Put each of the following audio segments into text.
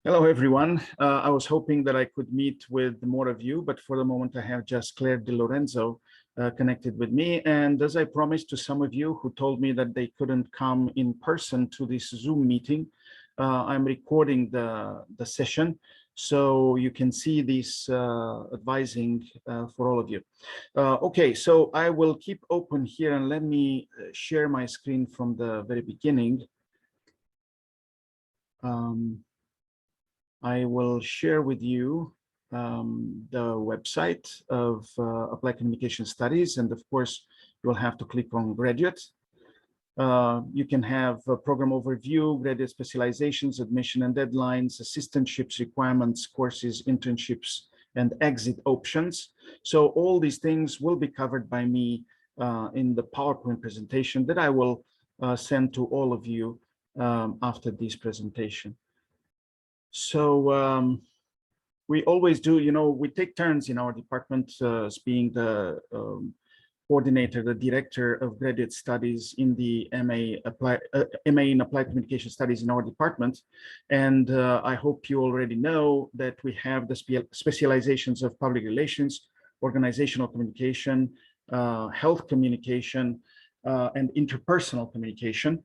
Hello, everyone. I was hoping that I could meet with more of you, but for the moment I have just Claire Di Lorenzo connected with me. And as I promised to some of you who told me that they couldn't come in person to this Zoom meeting, I'm recording the session, so you can see this advising for all of you. Okay, so I will keep open here and let me share my screen from the very beginning. I will share with you the website of Applied Communication Studies, and of course, you'll have to click on Graduate. You can have a program overview, graduate specializations, admission and deadlines, assistantships, requirements, courses, internships, and exit options. So all these things will be covered by me in the PowerPoint presentation that I will send to all of you after this presentation. So we always do, we take turns in our department as being the coordinator, the director of graduate studies in the MA in Applied Communication Studies in our department. And I hope you already know that we have the specializations of public relations, organizational communication, health communication, and interpersonal communication.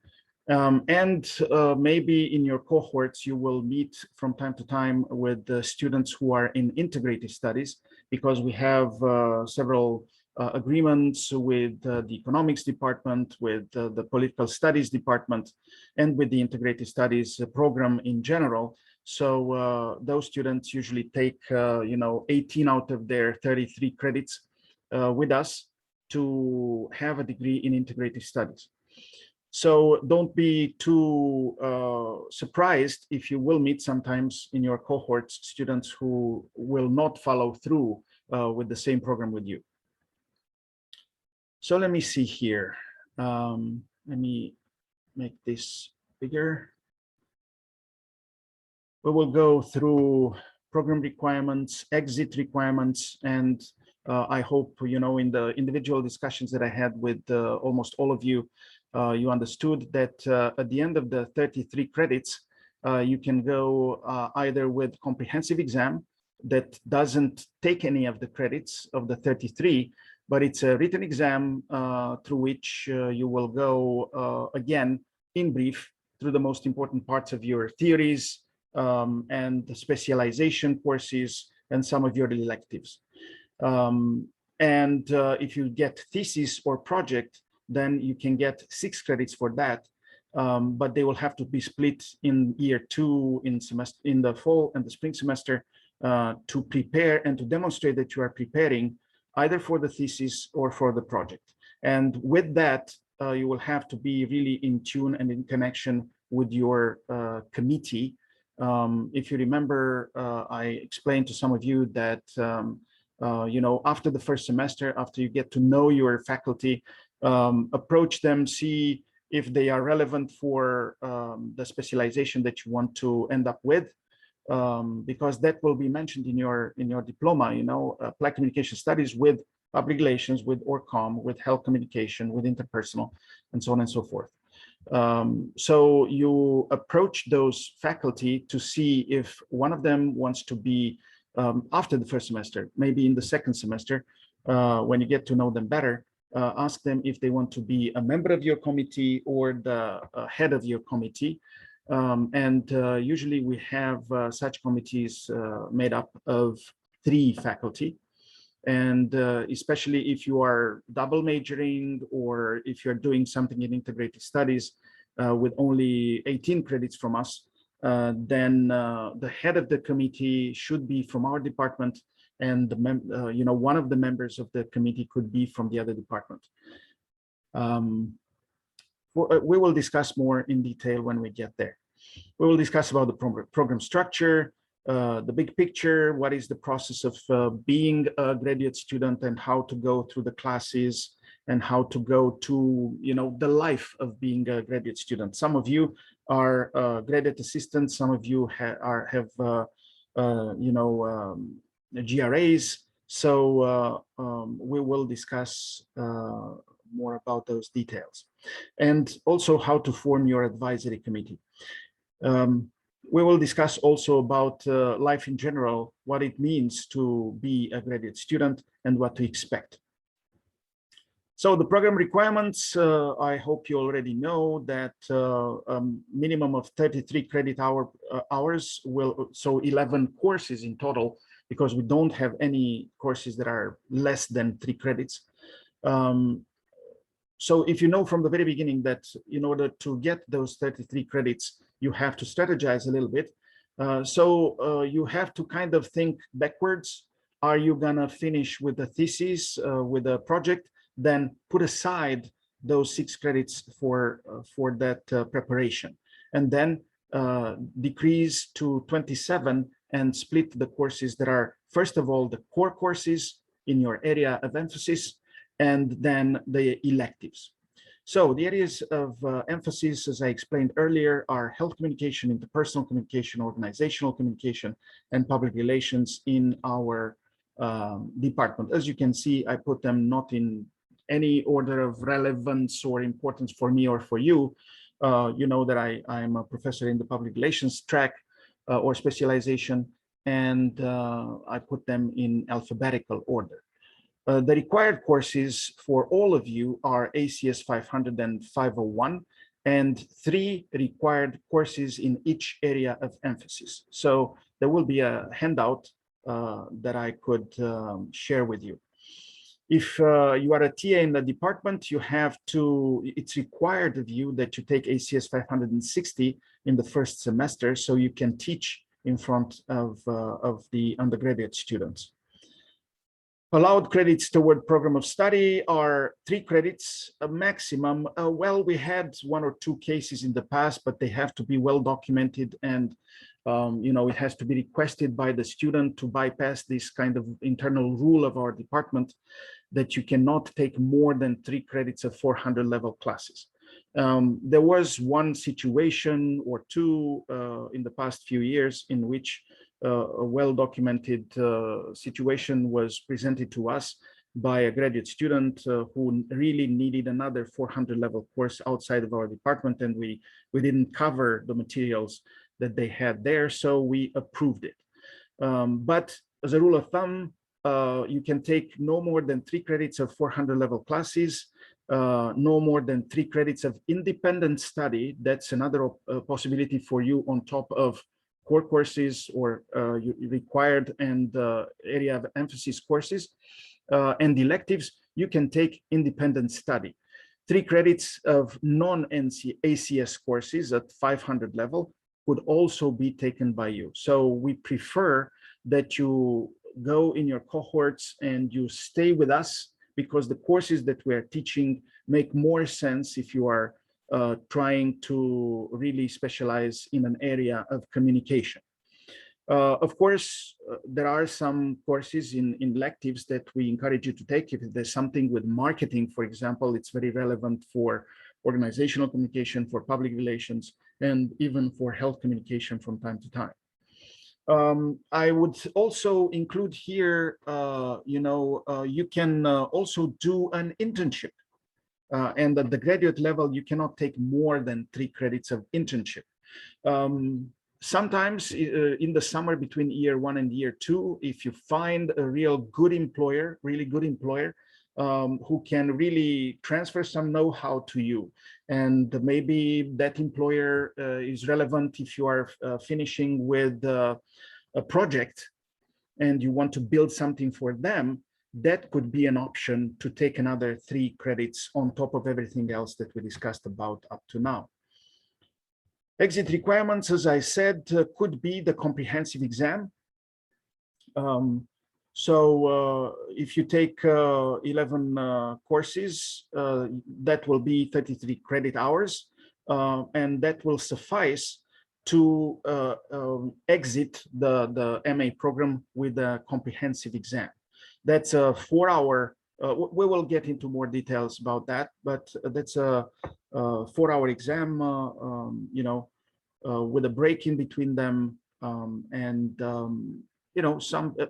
Maybe in your cohorts, you will meet from time to time with the students who are in integrative studies, because we have several agreements with the economics department, with the political studies department, and with the integrative studies program in general. So those students usually take, 18 out of their 33 credits with us to have a degree in integrative studies. So don't be too surprised if you will meet sometimes in your cohorts students who will not follow through with the same program with you. So let me see here. Let me make this bigger. We will go through program requirements, exit requirements, and I hope, in the individual discussions that I had with almost all of you, you understood that at the end of the 33 credits, you can go either with comprehensive exam that doesn't take any of the credits of the 33, but it's a written exam through which you will go again in brief through the most important parts of your theories and the specialization courses and some of your electives. If you get thesis or project, then you can get 6 credits for that, but they will have to be split in year 2 in the fall and the spring semester to prepare and to demonstrate that you are preparing either for the thesis or for the project. And with that, you will have to be really in tune and in connection with your committee. If you remember, I explained to some of you that after the first semester, after you get to know your faculty, approach them, see if they are relevant for the specialization that you want to end up with, because that will be mentioned in your diploma. Applied Communication Studies with public relations, with ORCOM, with health communication, with interpersonal, and so on and so forth. So you approach those faculty to see if one of them wants to be after the first semester, maybe in the second semester, when you get to know them better. Ask them if they want to be a member of your committee or the head of your committee. Usually we have such committees made up of 3 faculty. And especially if you are double majoring or if you're doing something in integrated studies with only 18 credits from us, then the head of the committee should be from our department, and one of the members of the committee could be from the other department. We will discuss more in detail when we get there. We will discuss about the program structure, the big picture, what is the process of being a graduate student, and how to go through the classes, and how to go to the life of being a graduate student. Some of you are graduate assistants, some of you have GRAs. So we will discuss more about those details, and also how to form your advisory committee. We will discuss also about life in general, what it means to be a graduate student and what to expect. So the program requirements, I hope you already know that minimum of 33 credit hours will, so 11 courses in total, because we don't have any courses that are less than 3 credits. So if you know from the very beginning that in order to get those 33 credits, you have to strategize a little bit. You have to kind of think backwards. Are you gonna finish with the thesis, with a project? Then put aside those 6 credits for that preparation, and then decrease to 27 and split the courses that are, first of all, the core courses in your area of emphasis, and then the electives. So the areas of emphasis, as I explained earlier, are health communication, interpersonal communication, organizational communication, and public relations in our department. As you can see, I put them not in any order of relevance or importance for me or for you. You know that I'm a professor in the public relations track or specialization, and I put them in alphabetical order. The required courses for all of you are ACS 500 and 501, and 3 required courses in each area of emphasis. So there will be a handout that I could share with you. If you are a TA in the department, you have to, it's required of you that you take ACS 560 in the first semester so you can teach in front of the undergraduate students. Allowed credits toward program of study are 3 credits, a maximum. Well, we had 1 or 2 cases in the past, but they have to be well documented, and you know, it has to be requested by the student to bypass this kind of internal rule of our department that you cannot take more than 3 credits of 400 level classes. There was 1 situation or 2 in the past few years in which a well-documented situation was presented to us by a graduate student who really needed another 400 level course outside of our department, and we didn't cover the materials that they had there, so we approved it. But as a rule of thumb, you can take no more than 3 credits of 400 level classes, no more than 3 credits of independent study. That's another possibility for you on top of core courses or required and area of emphasis courses and electives. You can take independent study. 3 credits of non-ACS courses at 500 level could also be taken by you. So we prefer that you go in your cohorts and you stay with us, because the courses that we are teaching make more sense if you are trying to really specialize in an area of communication. Of course, there are some courses in electives that we encourage you to take. If there's something with marketing, for example, it's very relevant for organizational communication, for public relations, and even for health communication from time to time. I would also include here, you can also do an internship. And at the graduate level, you cannot take more than 3 credits of internship. Sometimes in the summer between year 1 and year 2, if you find a real good employer, who can really transfer some know-how to you, and maybe that employer is relevant if you are finishing with a project and you want to build something for them, that could be an option to take another 3 credits on top of everything else that we discussed about up to now. Exit requirements, as I said, could be the comprehensive exam. If you take 11 courses, that will be 33 credit hours, and that will suffice to exit the MA program with a comprehensive exam. That's a 4-hour, we will get into more details about that, but that's a 4-hour exam, with a break in between them,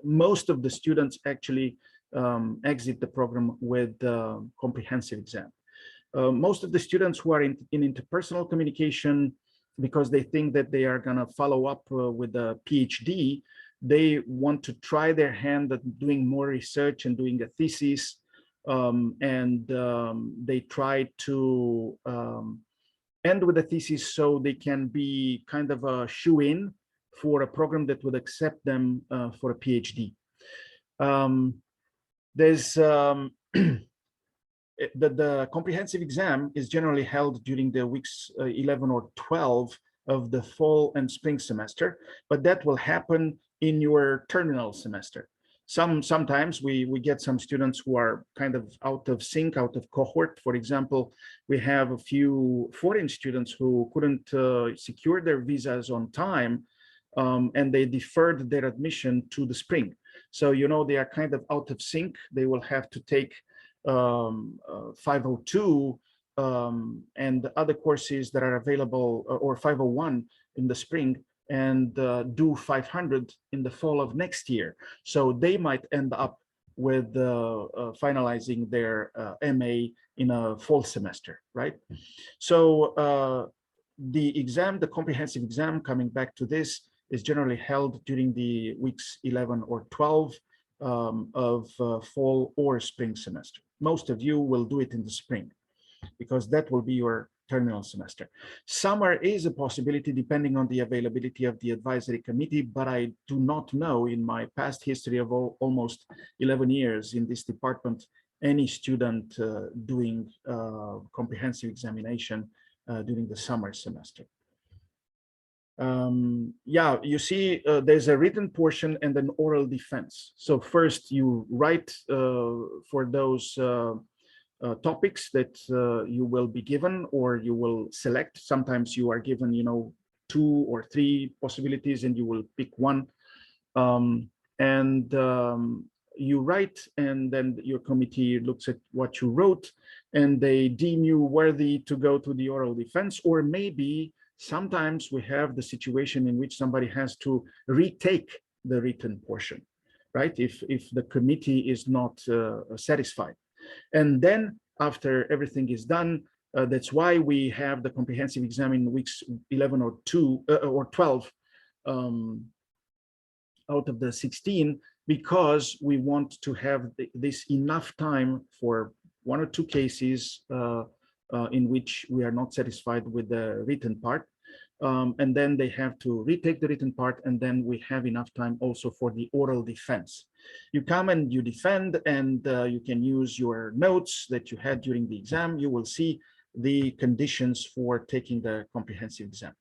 most of the students actually exit the program with comprehensive exam. Most of the students who are in interpersonal communication because they think that they are going to follow up with a PhD. They want to try their hand at doing more research and doing a thesis, they try to end with a thesis so they can be kind of a shoe-in for a program that would accept them for a PhD. There's the comprehensive exam is generally held during the weeks 11 or 12 of the fall and spring semester, but that will happen in your terminal semester. Sometimes we get some students who are kind of out of sync, out of cohort. For example, we have a few foreign students who couldn't secure their visas on time, and they deferred their admission to the spring. So, you know, they are kind of out of sync. They will have to take 502 and other courses that are available, or 501 in the spring, and do 500 in the fall of next year. So they might end up with finalizing their MA in a fall semester, right? So the exam, the comprehensive exam, coming back to this, is generally held during the weeks 11 or 12 of fall or spring semester. Most of you will do it in the spring because that will be your terminal semester. Summer is a possibility depending on the availability of the advisory committee, but I do not know in my past history of almost 11 years in this department, any student doing comprehensive examination during the summer semester. Yeah, you see, there's a written portion and an oral defense. So first you write for those topics that you will be given, or you will select. Sometimes you are given, you know, 2 or 3 possibilities and you will pick one. You write, and then your committee looks at what you wrote and they deem you worthy to go to the oral defense. Or maybe sometimes we have the situation in which somebody has to retake the written portion, right? If the committee is not satisfied. And then after everything is done, that's why we have the comprehensive exam in weeks 11 or 12 out of the 16, because we want to have this enough time for 1 or 2 cases in which we are not satisfied with the written part. And then they have to retake the written part, and then we have enough time also for the oral defense. You come and you defend, and you can use your notes that you had during the exam. You will see the conditions for taking the comprehensive exam.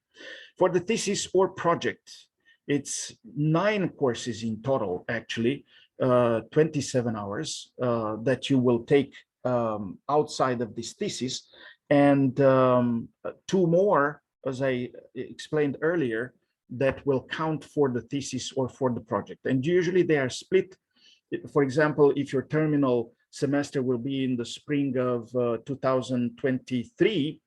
For the thesis or project, it's 9 courses in total, actually, 27 hours that you will take outside of this thesis, and 2 more, as I explained earlier, that will count for the thesis or for the project. And usually they are split. For example, if your terminal semester will be in the spring of 2023,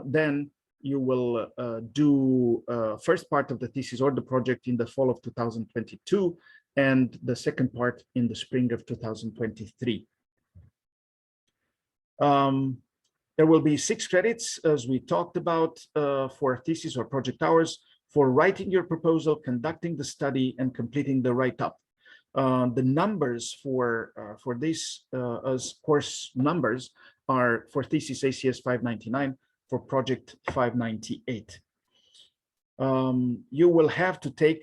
then you will do first part of the thesis or the project in the fall of 2022, and the second part in the spring of 2023. There will be 6 credits, as we talked about, for thesis or project hours, for writing your proposal, conducting the study, and completing the write-up. The numbers for this as course numbers are for thesis ACS 599, for project 598. You will have to take,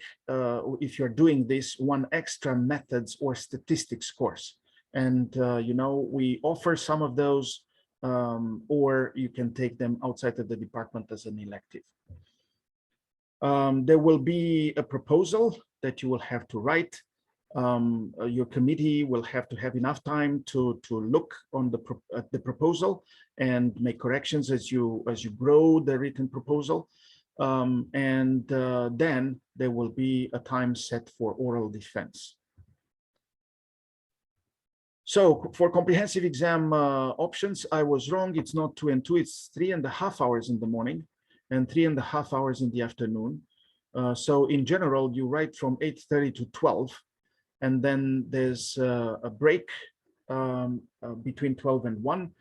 if you're doing this, 1 extra methods or statistics course. And, you know, we offer some of those, or you can take them outside of the department as an elective. There will be a proposal that you will have to write. Your committee will have to have enough time to look on the proposal and make corrections as you grow the written proposal. Then there will be a time set for oral defense. So for comprehensive exam options, I was wrong. It's not 2 and 2, it's 3.5 hours in the morning and 3.5 hours in the afternoon. So in general, you write from 8:30 to 12, and then there's a break between 12 and 1.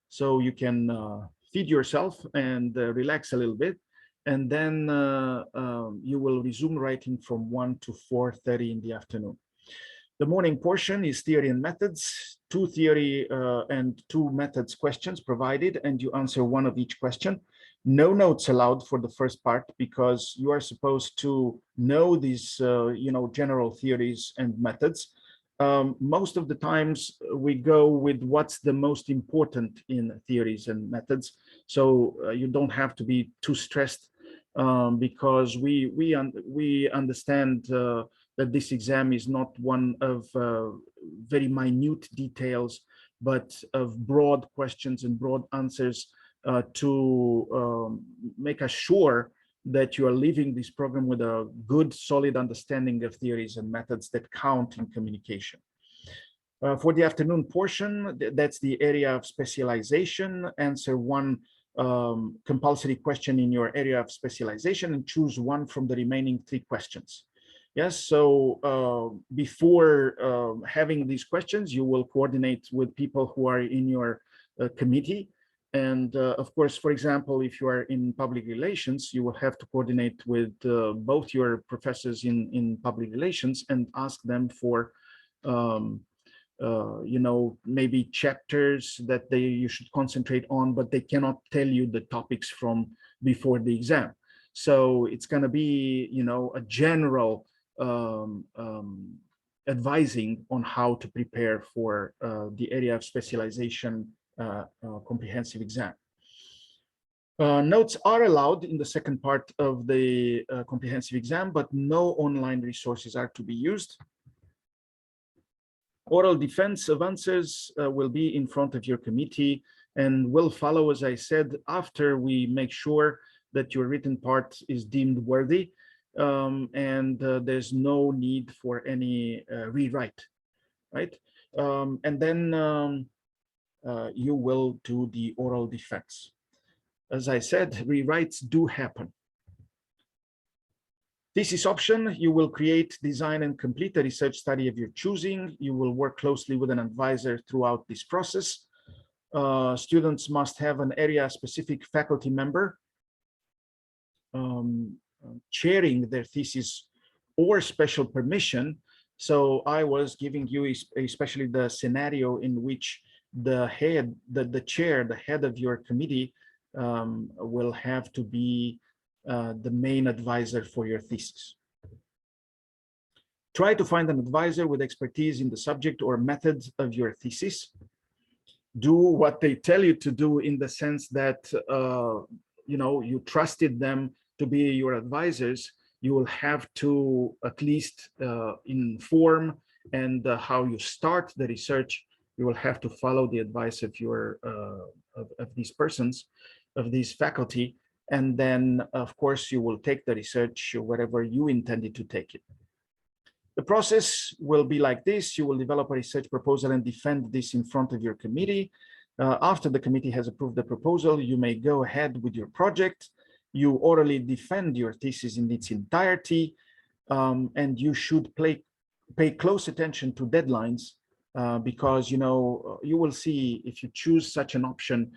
So you can feed yourself and relax a little bit. and then you will resume writing from 1 to 4:30 in the afternoon. The morning portion is theory and methods, 2 theory and 2 methods questions provided, and you answer one of each question. No notes allowed for the first part because you are supposed to know these, general theories and methods. Most of the times we go with what's the most important in theories and methods. So you don't have to be too stressed because we understand that this exam is not one of very minute details, but of broad questions and broad answers to make us sure that you are leaving this program with a good, solid understanding of theories and methods that count in communication. For the afternoon portion, that's the area of specialization. Answer one compulsory question in your area of specialization and choose one from the remaining 3 questions. Yes, so before having these questions, you will coordinate with people who are in your committee. And of course, for example, if you are in public relations, you will have to coordinate with both your professors in public relations and ask them for, maybe chapters that you should concentrate on, but they cannot tell you the topics from before the exam. So it's going to be, a general advising on how to prepare for the area of specialization comprehensive exam. Notes are allowed in the second part of the comprehensive exam, but no online resources are to be used. Oral defense of answers will be in front of your committee and will follow, as I said, after we make sure that your written part is deemed worthy and there's no need for any rewrite, right? And then you will do the oral defense. As I said, rewrites do happen. Thesis option, you will create, design, and complete a research study of your choosing. You will work closely with an advisor throughout this process. Students must have an area-specific faculty member chairing their thesis or special permission. So I was giving you especially the scenario in which the head, the chair, the head of your committee will have to be the main advisor for your thesis. Try to find an advisor with expertise in the subject or methods of your thesis. Do what they tell you to do in the sense that you trusted them to be your advisors. You will have to at least inform and how you start the research. You will have to follow the advice of your of these persons, of these faculty, and then of course you will take the research wherever you intended to take it. The process will be like this. You will develop a research proposal and defend this in front of your committee. After the committee has approved the proposal, you may go ahead with your project. You orally defend your thesis in its entirety, and you should pay close attention to deadlines because you will see if you choose such an option,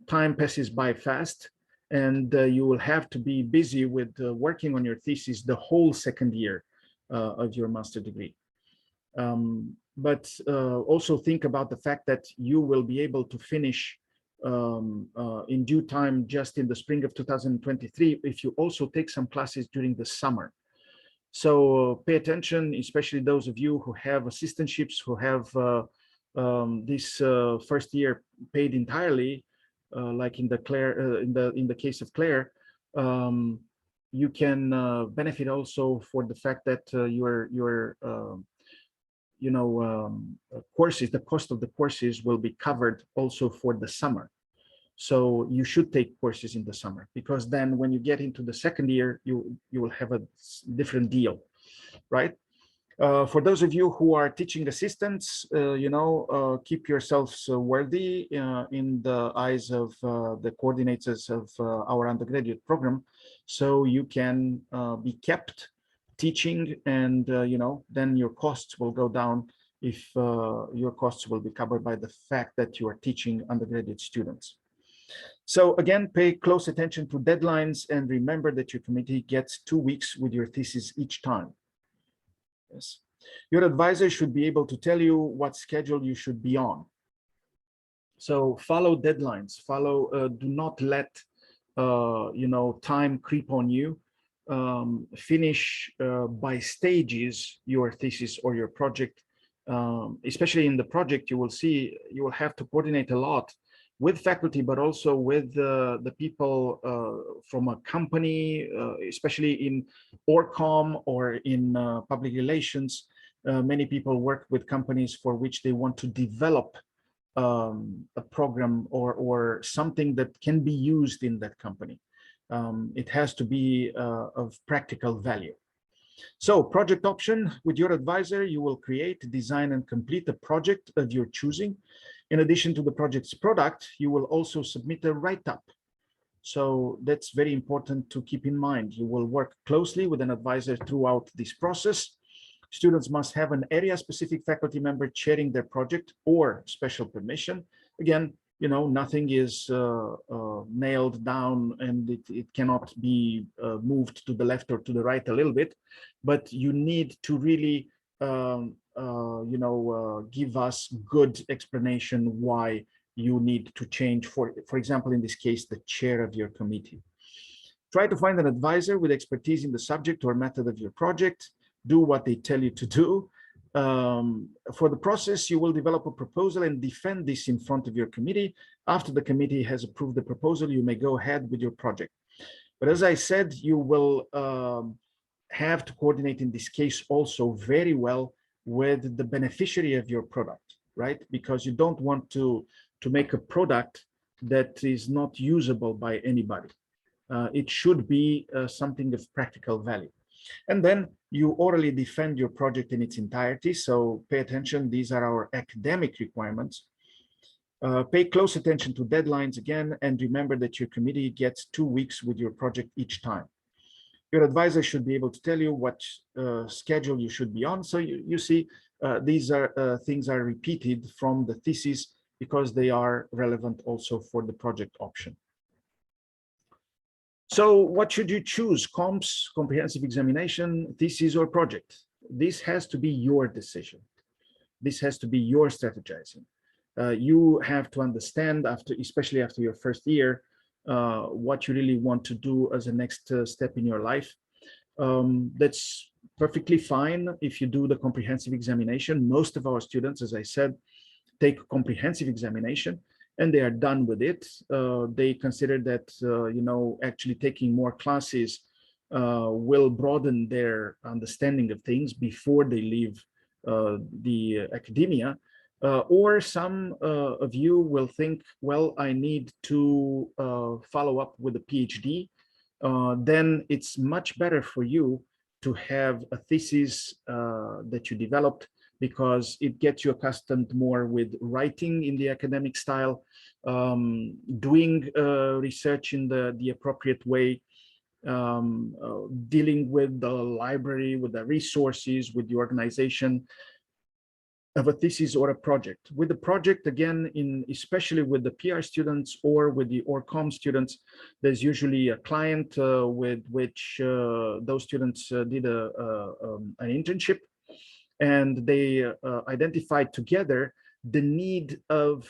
time passes by fast, and you will have to be busy with working on your thesis the whole second year of your master degree. But also think about the fact that you will be able to finish in due time just in the spring of 2023 if you also take some classes during the summer. So pay attention, especially those of you who have assistantships, who have this first year paid entirely, like in the case of Claire. You can benefit also for the fact that your courses, the cost of the courses will be covered also for the summer. So you should take courses in the summer, because then when you get into the second year, you will have a different deal, right? For those of you who are teaching assistants, keep yourselves worthy in the eyes of the coordinators of our undergraduate program, so you can be kept teaching, and then your costs will go down if your costs will be covered by the fact that you are teaching undergraduate students. So again, pay close attention to deadlines and remember that your committee gets 2 weeks with your thesis each time. Yes. Your advisor should be able to tell you what schedule you should be on. So follow deadlines, do not let, time creep on you. Finish by stages your thesis or your project. Especially in the project, you will have to coordinate a lot with faculty, but also with the people from a company, especially in ORCOM or in public relations. Many people work with companies for which they want to develop a program or something that can be used in that company. It has to be of practical value. So project option, with your advisor, you will create, design, and complete a project of your choosing. In addition to the project's product, you will also submit a write-up. So that's very important to keep in mind. You will work closely with an advisor throughout this process. Students must have an area-specific faculty member chairing their project or special permission. Again, nothing is nailed down and it cannot be moved to the left or to the right a little bit, but you need to really, give us good explanation why you need to change, for example, in this case, the chair of your committee. Try to find an advisor with expertise in the subject or method of your project. Do what they tell you to do. For the process, you will develop a proposal and defend this in front of your committee. After the committee has approved the proposal, you may go ahead with your project. But as I said, you will have to coordinate in this case also very well with the beneficiary of your product, right? Because you don't want to make a product that is not usable by anybody. It should be something of practical value. And then you orally defend your project in its entirety. So pay attention. These are our academic requirements. Pay close attention to deadlines again, and remember that your committee gets 2 weeks with your project each time. Your advisor should be able to tell you what schedule you should be on. So you see, these are things are repeated from the thesis because they are relevant also for the project option. So what should you choose? Comps, comprehensive examination, thesis, or project? This has to be your decision. This has to be your strategizing. You have to understand, especially after your first year, what you really want to do as a next step in your life. That's perfectly fine if you do the comprehensive examination. Most of our students, as I said, take a comprehensive examination and they are done with it. They consider that, actually taking more classes will broaden their understanding of things before they leave the academia. Or some of you will think, well, I need to follow up with a PhD. Then it's much better for you to have a thesis that you developed, because it gets you accustomed more with writing in the academic style, doing research in the appropriate way, dealing with the library, with the resources, with the organization of a thesis or a project. With the project, again, especially with the PR students or with the ORCOM students, there's usually a client with which those students did an internship, and they identified together the need of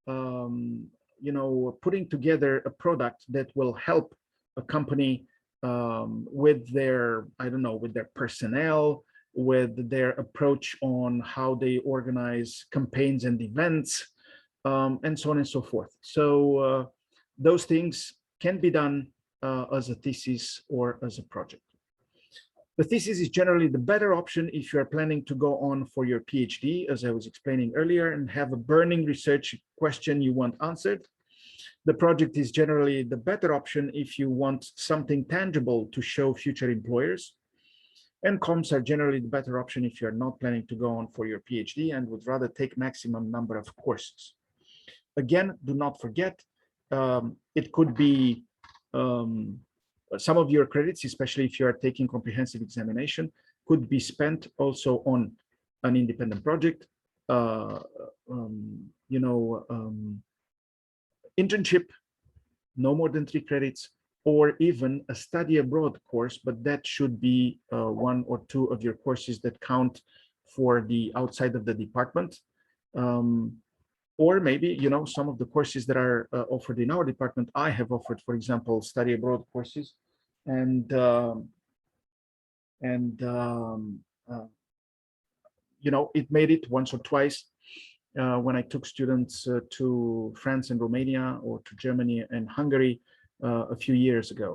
putting together a product that will help a company with their, with their personnel, with their approach on how they organize campaigns and events, and so on and so forth. So those things can be done as a thesis or as a project. The thesis is generally the better option if you are planning to go on for your PhD, as I was explaining earlier, and have a burning research question you want answered. The project is generally the better option if you want something tangible to show future employers. And comps are generally the better option if you're not planning to go on for your PhD and would rather take maximum number of courses. Again, do not forget, it could be some of your credits, especially if you are taking comprehensive examination, could be spent also on an independent project, internship, no more than 3 credits, or even a study abroad course, but that should be 1 or 2 of your courses that count for the outside of the department. Or maybe, you know, some of the courses that are offered in our department, I have offered, for example, study abroad courses, and you know, it made it once or twice when I took students to France and Romania, or to Germany and Hungary a few years ago.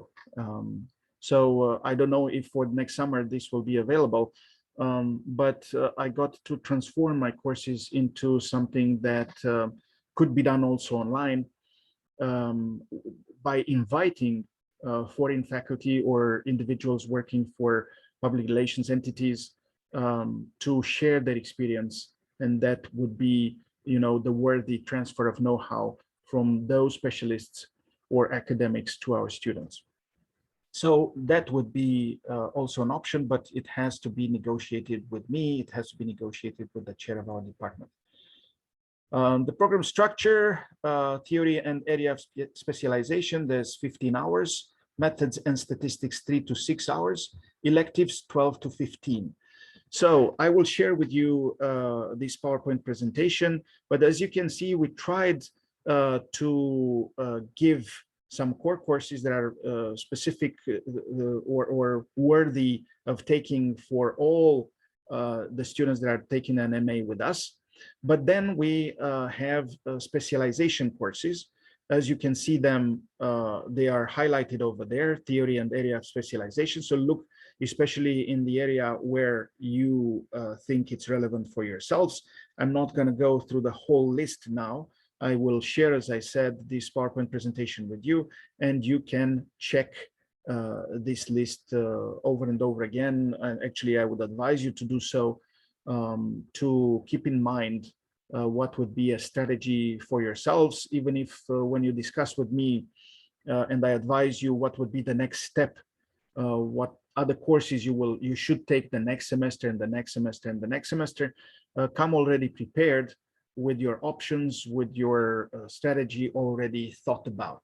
So I don't know if for next summer this will be available, but I got to transform my courses into something that could be done also online, by inviting foreign faculty or individuals working for public relations entities to share their experience, and that would be, you know, the worthy transfer of know-how from those specialists or academics to our students. So that would be also an option, but it has to be negotiated with me. It has to be negotiated with the chair of our department. The program structure, theory and area of specialization, there's 15 hours, methods and statistics 3 to 6 hours, electives 12 to 15. So I will share with you this PowerPoint presentation, but as you can see, we tried to give some core courses that are specific or worthy of taking for all the students that are taking an MA with us. But then we have specialization courses. As you can see them, they are highlighted over there, theory and area of specialization. So look, especially in the area where you think it's relevant for yourselves. I'm not going to go through the whole list now. I will share, as I said, this PowerPoint presentation with you, and you can check this list over and over again. And actually, I would advise you to do so, to keep in mind what would be a strategy for yourselves, even if when you discuss with me and I advise you what would be the next step, what other courses you should take the next semester and the next semester and the next semester, come already prepared with your options, with your strategy already thought about.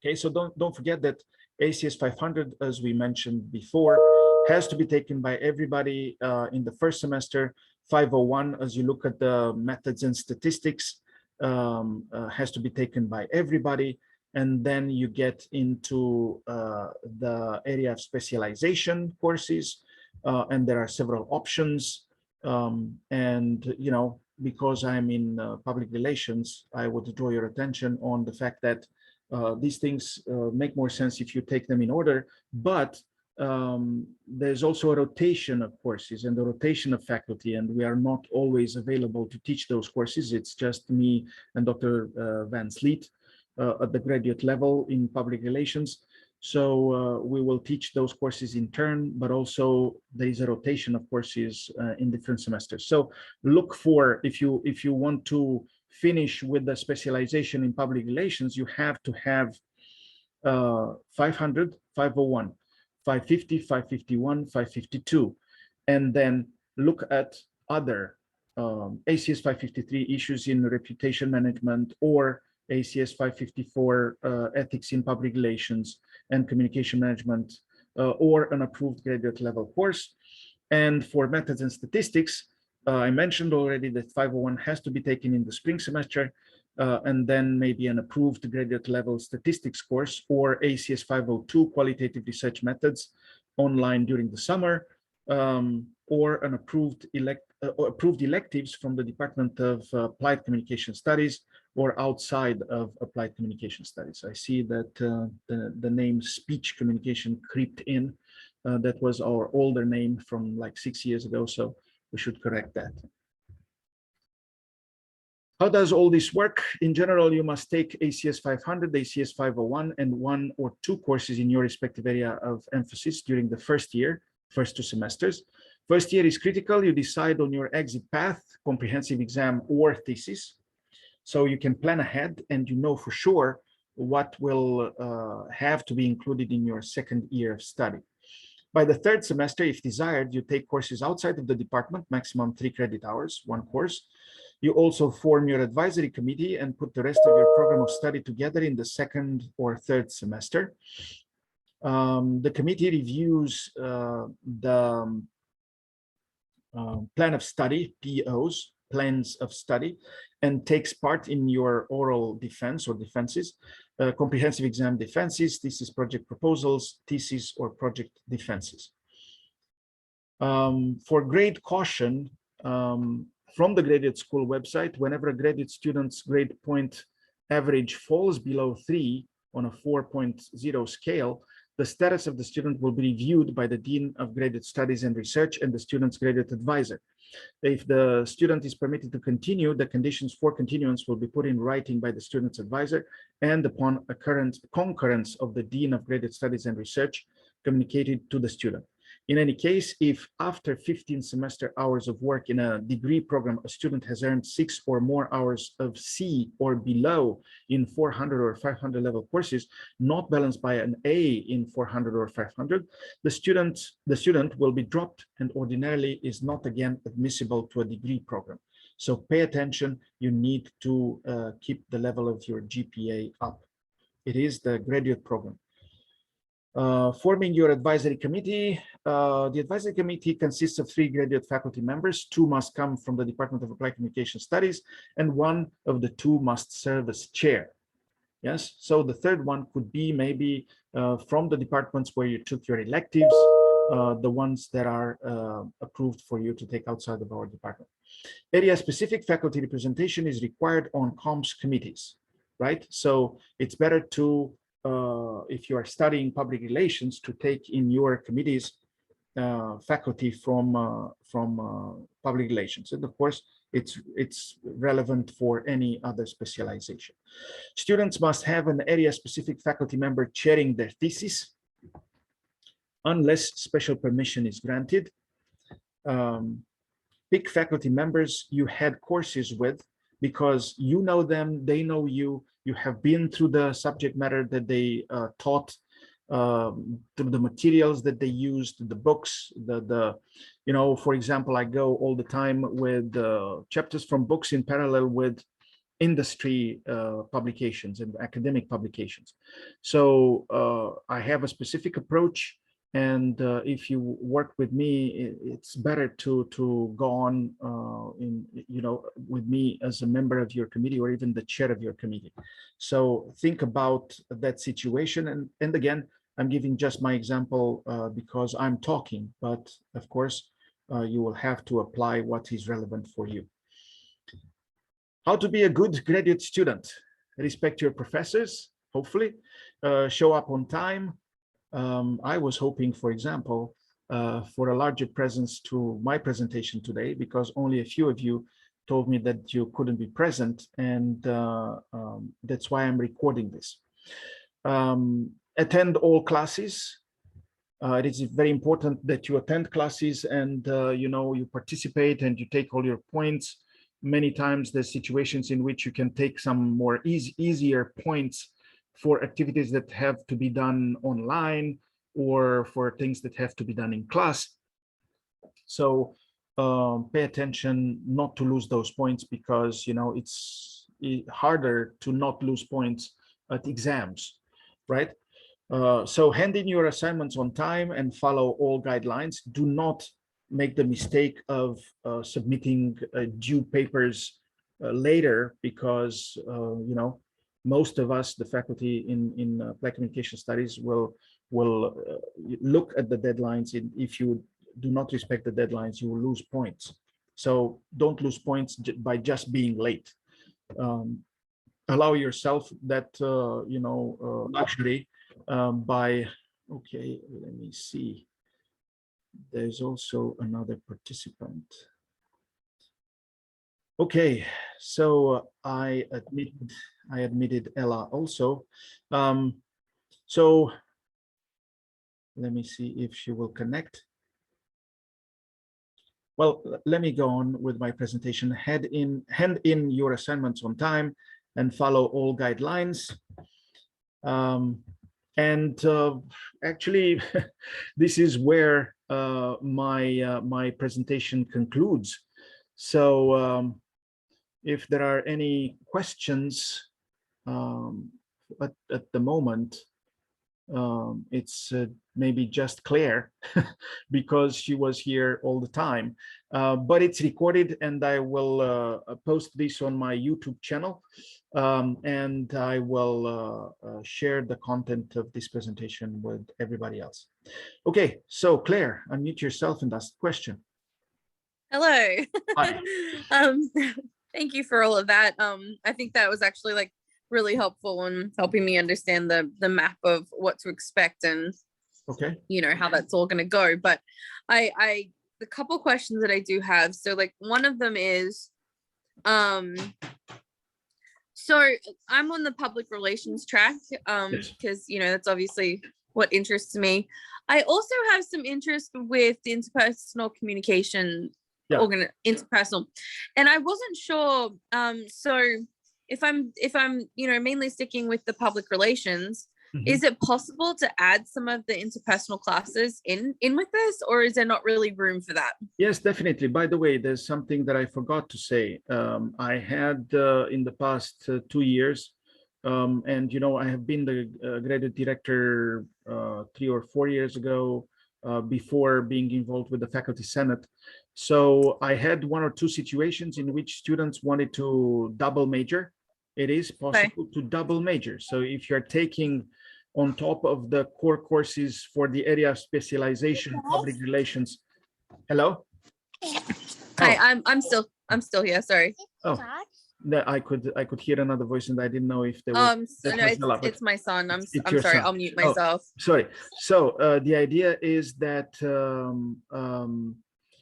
Okay, so don't forget that ACS 500, as we mentioned before, has to be taken by everybody in the first semester. 501, as you look at the methods and statistics, has to be taken by everybody. And then you get into the area of specialization courses, and there are several options. And, you know, because I'm in public relations, I would draw your attention on the fact that these things make more sense if you take them in order, but there's also a rotation of courses and the rotation of faculty, and we are not always available to teach those courses. It's just me and Dr. Van Sleet at the graduate level in public relations. So we will teach those courses in turn, but also there is a rotation of courses in different semesters. So look for, if you want to finish with the specialization in public relations, you have to have 500, 501, 550, 551, 552, and then look at other ACS 553 issues in reputation management, or ACS 554 ethics in public relations and communication management, or an approved graduate level course. And for methods and statistics, I mentioned already that 501 has to be taken in the spring semester, and then maybe an approved graduate level statistics course, or ACS 502 qualitative research methods online during the summer, or an approved electives from the Department of Applied Communication Studies or outside of Applied Communication Studies. I see that the name speech communication creeped in. That was our older name from like 6 years ago, so we should correct that. How does all this work? In general, you must take ACS 500, ACS 501, and 1 or 2 courses in your respective area of emphasis during the first year, first 2 semesters. First year is critical. You decide on your exit path, comprehensive exam or thesis. So you can plan ahead and you know for sure what will have to be included in your second year of study. By the third semester, if desired, you take courses outside of the department, maximum 3 credit hours, 1 course. You also form your advisory committee and put the rest of your program of study together in the second or third semester. The committee reviews the plan of study, POs, plans of study, and takes part in your oral defense or defenses, comprehensive exam defenses, thesis project proposals, thesis or project defenses. For grade caution, from the graduate school website, whenever a graduate student's grade point average falls below 3 on a 4.0 scale, the status of the student will be reviewed by the Dean of Graduate Studies and Research and the student's graduate advisor. If the student is permitted to continue, the conditions for continuance will be put in writing by the student's advisor, and upon concurrence of the Dean of Graduate Studies and Research, communicated to the student. In any case, if after 15 semester hours of work in a degree program, a student has earned 6 or more hours of C or below in 400 or 500 level courses, not balanced by an A in 400 or 500, the student will be dropped and ordinarily is not again admissible to a degree program. So pay attention, you need to keep the level of your GPA up. It is the graduate program. Forming your advisory committee. The advisory committee consists of 3 graduate faculty members. 2 must come from the Department of Applied Communication Studies, and 1 of the 2 must serve as chair. Yes, so the third one could be maybe from the departments where you took your electives, the ones that are approved for you to take outside of our department. Area-specific faculty representation is required on comms committees, right? So it's better to if you are studying public relations, to take in your committees faculty from public relations, and of course it's relevant for any other specialization. Students must have an area-specific faculty member chairing their thesis, unless special permission is granted. Pick faculty members you had courses with, because you know them, they know you. You have been through the subject matter that they taught, through the materials that they used, the books, you know, for example, I go all the time with chapters from books in parallel with industry publications and academic publications. So I have a specific approach. And if you work with me, it's better to go on with me as a member of your committee, or even the chair of your committee. So think about that situation. And again, I'm giving just my example because I'm talking, but of course, you will have to apply what is relevant for you. How to be a good graduate student? Respect your professors, hopefully. Show up on time. I was hoping, for example, for a larger presence to my presentation today, because only a few of you told me that you couldn't be present, and that's why I'm recording this. Attend all classes. It is very important that you attend classes and you participate and you take all your points. Many times there's situations in which you can take some more easier points for activities that have to be done online, or for things that have to be done in class. So pay attention not to lose those points, because it's harder to not lose points at exams, right? So hand in your assignments on time and follow all guidelines. Do not make the mistake of submitting due papers later, because most of us, the faculty in Applied Communication Studies, will look at the deadlines. If you do not respect the deadlines, you will lose points. So don't lose points by just being late. Allow yourself that luxury by, okay, let me see. There's also another participant. Okay, so I admitted Ella also. So let me see if she will connect. Well, let me go on with my presentation. Hand in your assignments on time and follow all guidelines. Actually, this is where my presentation concludes. So if there are any questions at the moment. It's maybe just Claire because she was here all the time, but it's recorded and I will post this on my YouTube channel, and I will share the content of this presentation with everybody else. Okay, so Claire, unmute yourself and ask the question. Hello. Hi. Thank you for all of that. I think that was actually like really helpful in helping me understand the map of what to expect and you know how that's all going to go. But the couple questions that I do have, so like one of them is so I'm on the public relations track because you know that's obviously what interests me. I also have some interest with the interpersonal communication, interpersonal, and I wasn't sure. So if I'm you know mainly sticking with the public relations, is it possible to add some of the interpersonal classes in with this, or is there not really room for that? Yes, definitely. By the way, there's something that I forgot to say. I had in the past 2 years, and you know, I have been the graduate director 3 or 4 years ago, before being involved with the faculty senate. So I had 1 or 2 situations in which students wanted to double major. It is possible to double major. So if you're taking on top of the core courses for the area of specialization, public relations. Hello? Hi, I'm still here. Sorry. Oh, I could hear another voice and I didn't know if there was. So no, it's my son. I'm sorry. Son. I'll mute myself. Oh, sorry. So the idea is that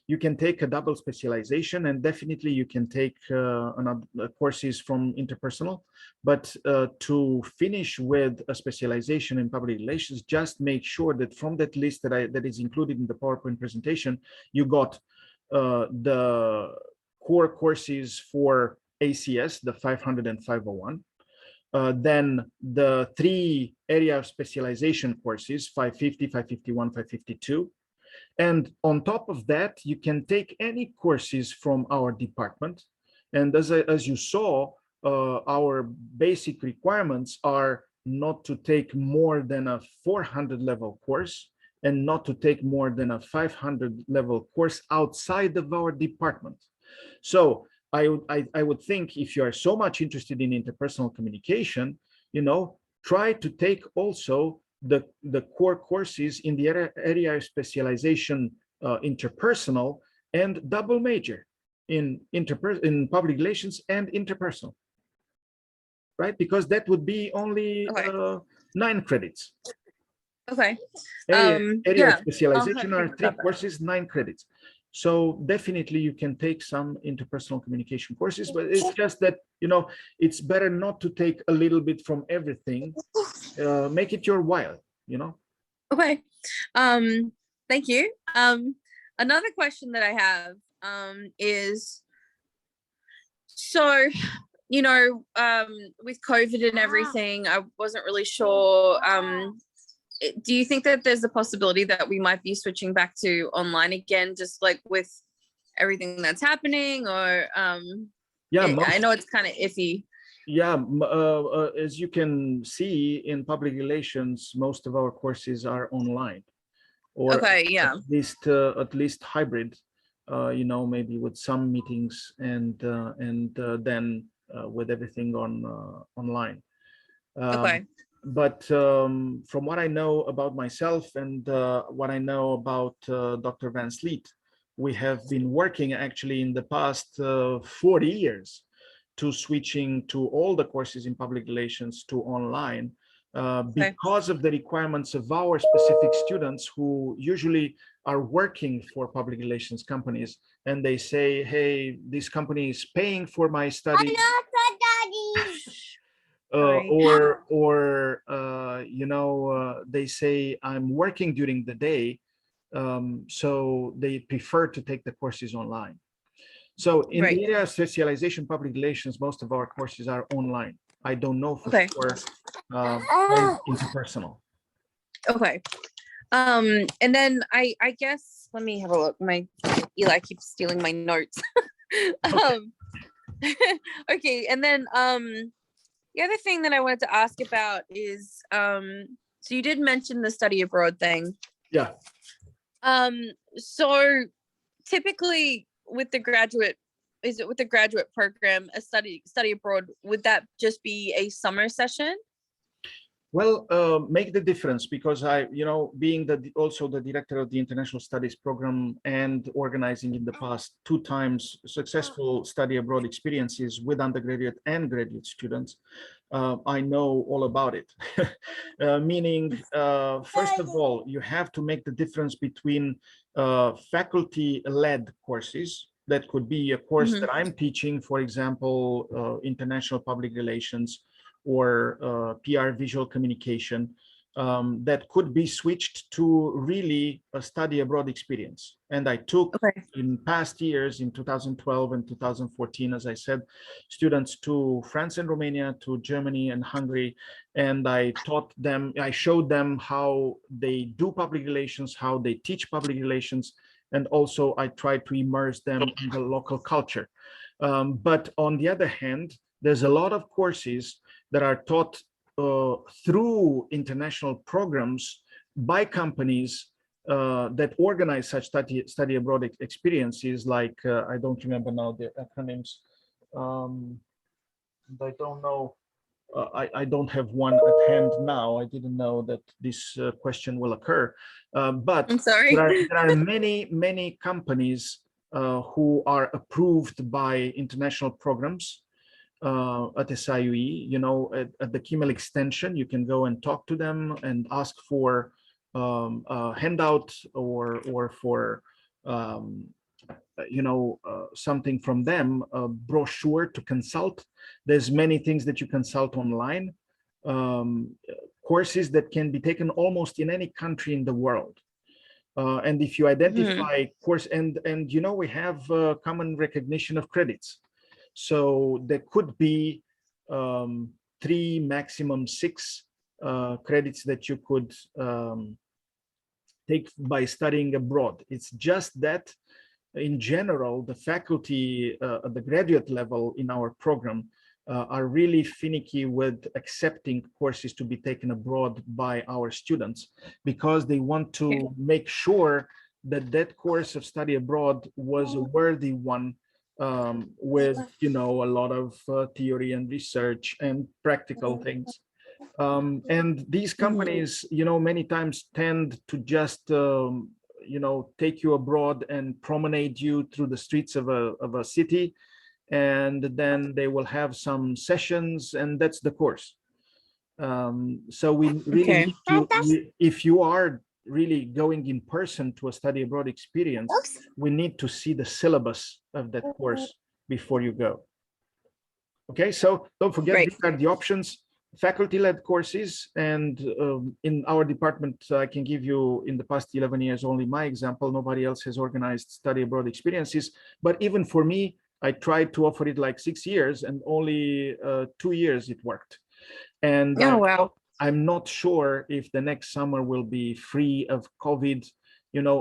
you can take a double specialization, and definitely you can take another courses from interpersonal, but to finish with a specialization in public relations, just make sure that from that list that is included in the PowerPoint presentation, you got the core courses for ACS, the 500 and 501. Then the 3 area of specialization courses, 550, 551, 552. And on top of that, you can take any courses from our department. And as you saw, our basic requirements are not to take more than a 400 level course and not to take more than a 500 level course outside of our department. So I would think if you are so much interested in interpersonal communication, you know, try to take also the core courses in the area of specialization, interpersonal, and double major in public relations and interpersonal, right? Because that would be only 9 credits. Okay. Area of specialization are 3 courses, 9 credits. So definitely you can take some interpersonal communication courses, but it's just that, you know, it's better not to take a little bit from everything. Make it your while, you know. Okay. Thank you. Another question that I have is, so, you know, with COVID and everything, I wasn't really sure. Do you think that there's a possibility that we might be switching back to online again, just like with everything that's happening, or I know it's kind of iffy. Yeah, as you can see in public relations, most of our courses are online, or at least hybrid. You know, maybe with some meetings and then with everything online. But from what I know about myself and what I know about Dr. Van Sleet, we have been working actually in the past 40 years to switching to all the courses in public relations to online because of the requirements of our specific students who usually are working for public relations companies, and they say, hey, this company is paying for my study. Or you know, they say I'm working during the day, so they prefer to take the courses online. So in the area of specialization public relations, most of our courses are online. I don't know for sure interpersonal. Okay. And then I guess, let me have a look. My Eli keeps stealing my notes. Okay, and then the other thing that I wanted to ask about is so you did mention the study abroad thing. Yeah. So typically with the graduate, is it with the graduate program, a study abroad, would that just be a summer session? Well, make the difference, because being also the director of the International Studies Program and organizing in the past 2 times successful study abroad experiences with undergraduate and graduate students, I know all about it. Meaning, first of all, you have to make the difference between faculty-led courses. That could be a course that I'm teaching, for example, international public relations, or PR visual communication, that could be switched to really a study abroad experience. And I took in past years, in 2012 and 2014, as I said, students to France and Romania, to Germany and Hungary, and I taught them, I showed them how they do public relations, how they teach public relations, and also I tried to immerse them in the local culture. But on the other hand, there's a lot of courses that are taught through international programs by companies that organize such study abroad experiences, like I don't remember now the acronyms. I don't know. I don't have one at hand now. I didn't know that this question will occur. But I'm sorry. there are many companies who are approved by international programs at SIUE. At the Kimmel extension, you can go and talk to them and ask for a handout or for something from them, a brochure to consult. There's many things that you consult online, courses that can be taken almost in any country in the world. And if you identify course, and we have common recognition of credits. So there could be 3, maximum 6 credits that you could take by studying abroad. It's just that in general, the faculty at the graduate level in our program are really finicky with accepting courses to be taken abroad by our students, because they want to make sure that that course of study abroad was a worthy one, with a lot of theory and research and practical things. And these companies, many times tend to just take you abroad and promenade you through the streets of a city, and then they will have some sessions, and that's the course. So we really need to, if you are really going in person to a study abroad experience, we need to see the syllabus of that course before you go. Okay, so don't forget, these are the options: faculty-led courses. And in our department, I can give you, in the past 11 years, only my example. Nobody else has organized study abroad experiences. But even for me, I tried to offer it like 6 years, and only 2 years it worked. And I'm not sure if the next summer will be free of COVID.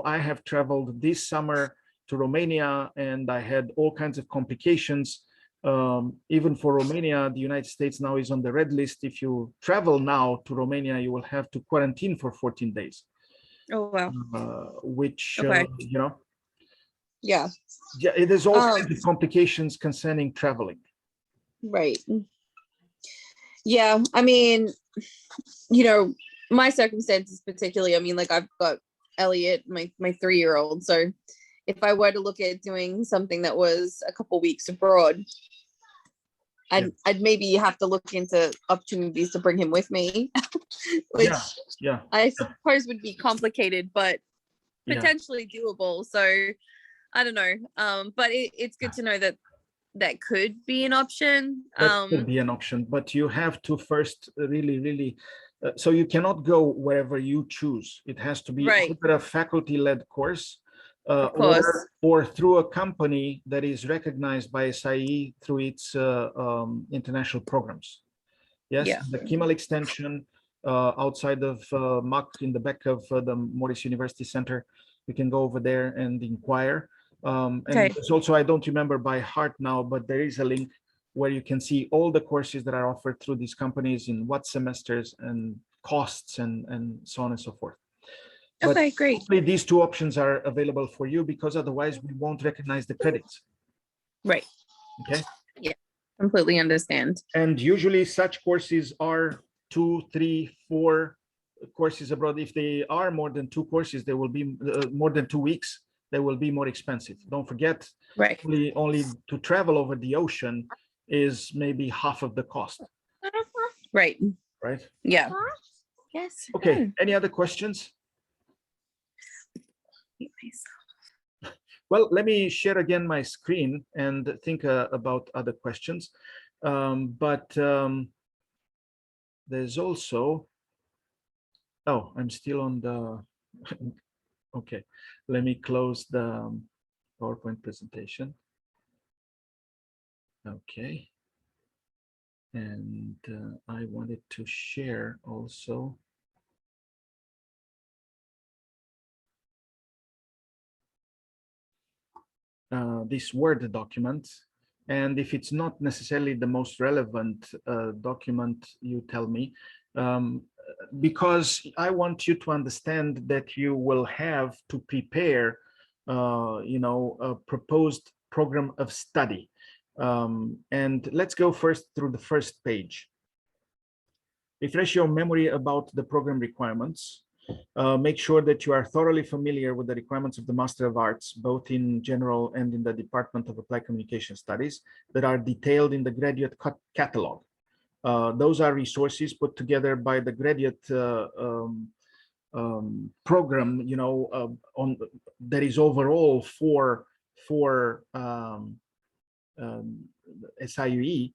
I have traveled this summer to Romania, and I had all kinds of complications. Even for Romania, the United States now is on the red list. If you travel now to Romania, you will have to quarantine for 14 days. Oh, wow. Which, yeah, it is all kinds of complications concerning traveling. Right. Yeah, I mean, my circumstances particularly, I mean, like, I've got Elliot, my 3-year-old. So if I were to look at doing something that was a couple weeks abroad, I'd maybe have to look into opportunities to bring him with me, which I suppose would be complicated, but potentially doable. So I don't know. But it's good to know that could be an option. That could be an option, but you have to first really, so you cannot go wherever you choose. It has to be either a faculty-led course, or through a company that is recognized by SIE through its international programs. Yes, the Kimmel extension outside of MAC, in the back of the Morris University Center. You can go over there and inquire. And Okay. there's also, I don't remember by heart now, but there is a link where you can see all the courses that are offered through these companies in what semesters and costs and so on and so forth. But Okay, great. hopefully these two options are available for you, because otherwise we won't recognize the credits. Right. Okay. Yeah, completely understand. And usually such courses are 2, 3, 4 courses abroad. If they are more than 2 courses, they will be more than 2 weeks. They will be more expensive. Don't forget, Right. only to travel over the ocean is maybe half of the cost. Right. Right. Yeah. Yes. Okay. Any other questions? Well, let me share again my screen and think about other questions. There's also, oh, I'm still on the, okay, let me close the PowerPoint presentation. Okay. And I wanted to share also this Word document. And if it's not necessarily the most relevant document, you tell me, because I want you to understand that you will have to prepare, a proposed program of study. And let's go first through the first page. Refresh your memory about the program requirements. Make sure that you are thoroughly familiar with the requirements of the Master of Arts, both in general and in the Department of Applied Communication Studies, that are detailed in the graduate catalog. Those are resources put together by the graduate program, on that is overall for SIUE.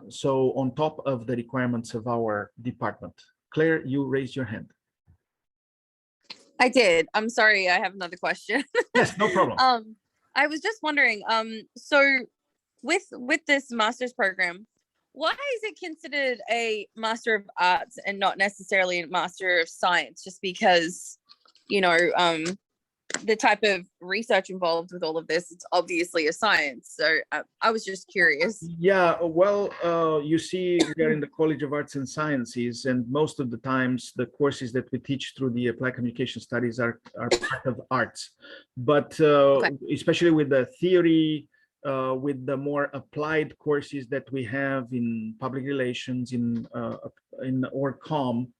So on top of the requirements of our department. Claire, you raised your hand. I did. I'm sorry. I have another question. Yes, no problem. I was just wondering, so with this master's program, why is it considered a Master of Arts and not necessarily a Master of Science? Just because, the type of research involved with all of this, it's obviously a science. So I was just curious. Yeah, well, you see, we are in the College of Arts and Sciences, and most of the times the courses that we teach through the Applied Communication Studies are part of arts. But Okay. especially with the theory, with the more applied courses that we have in public relations, in ORCOM,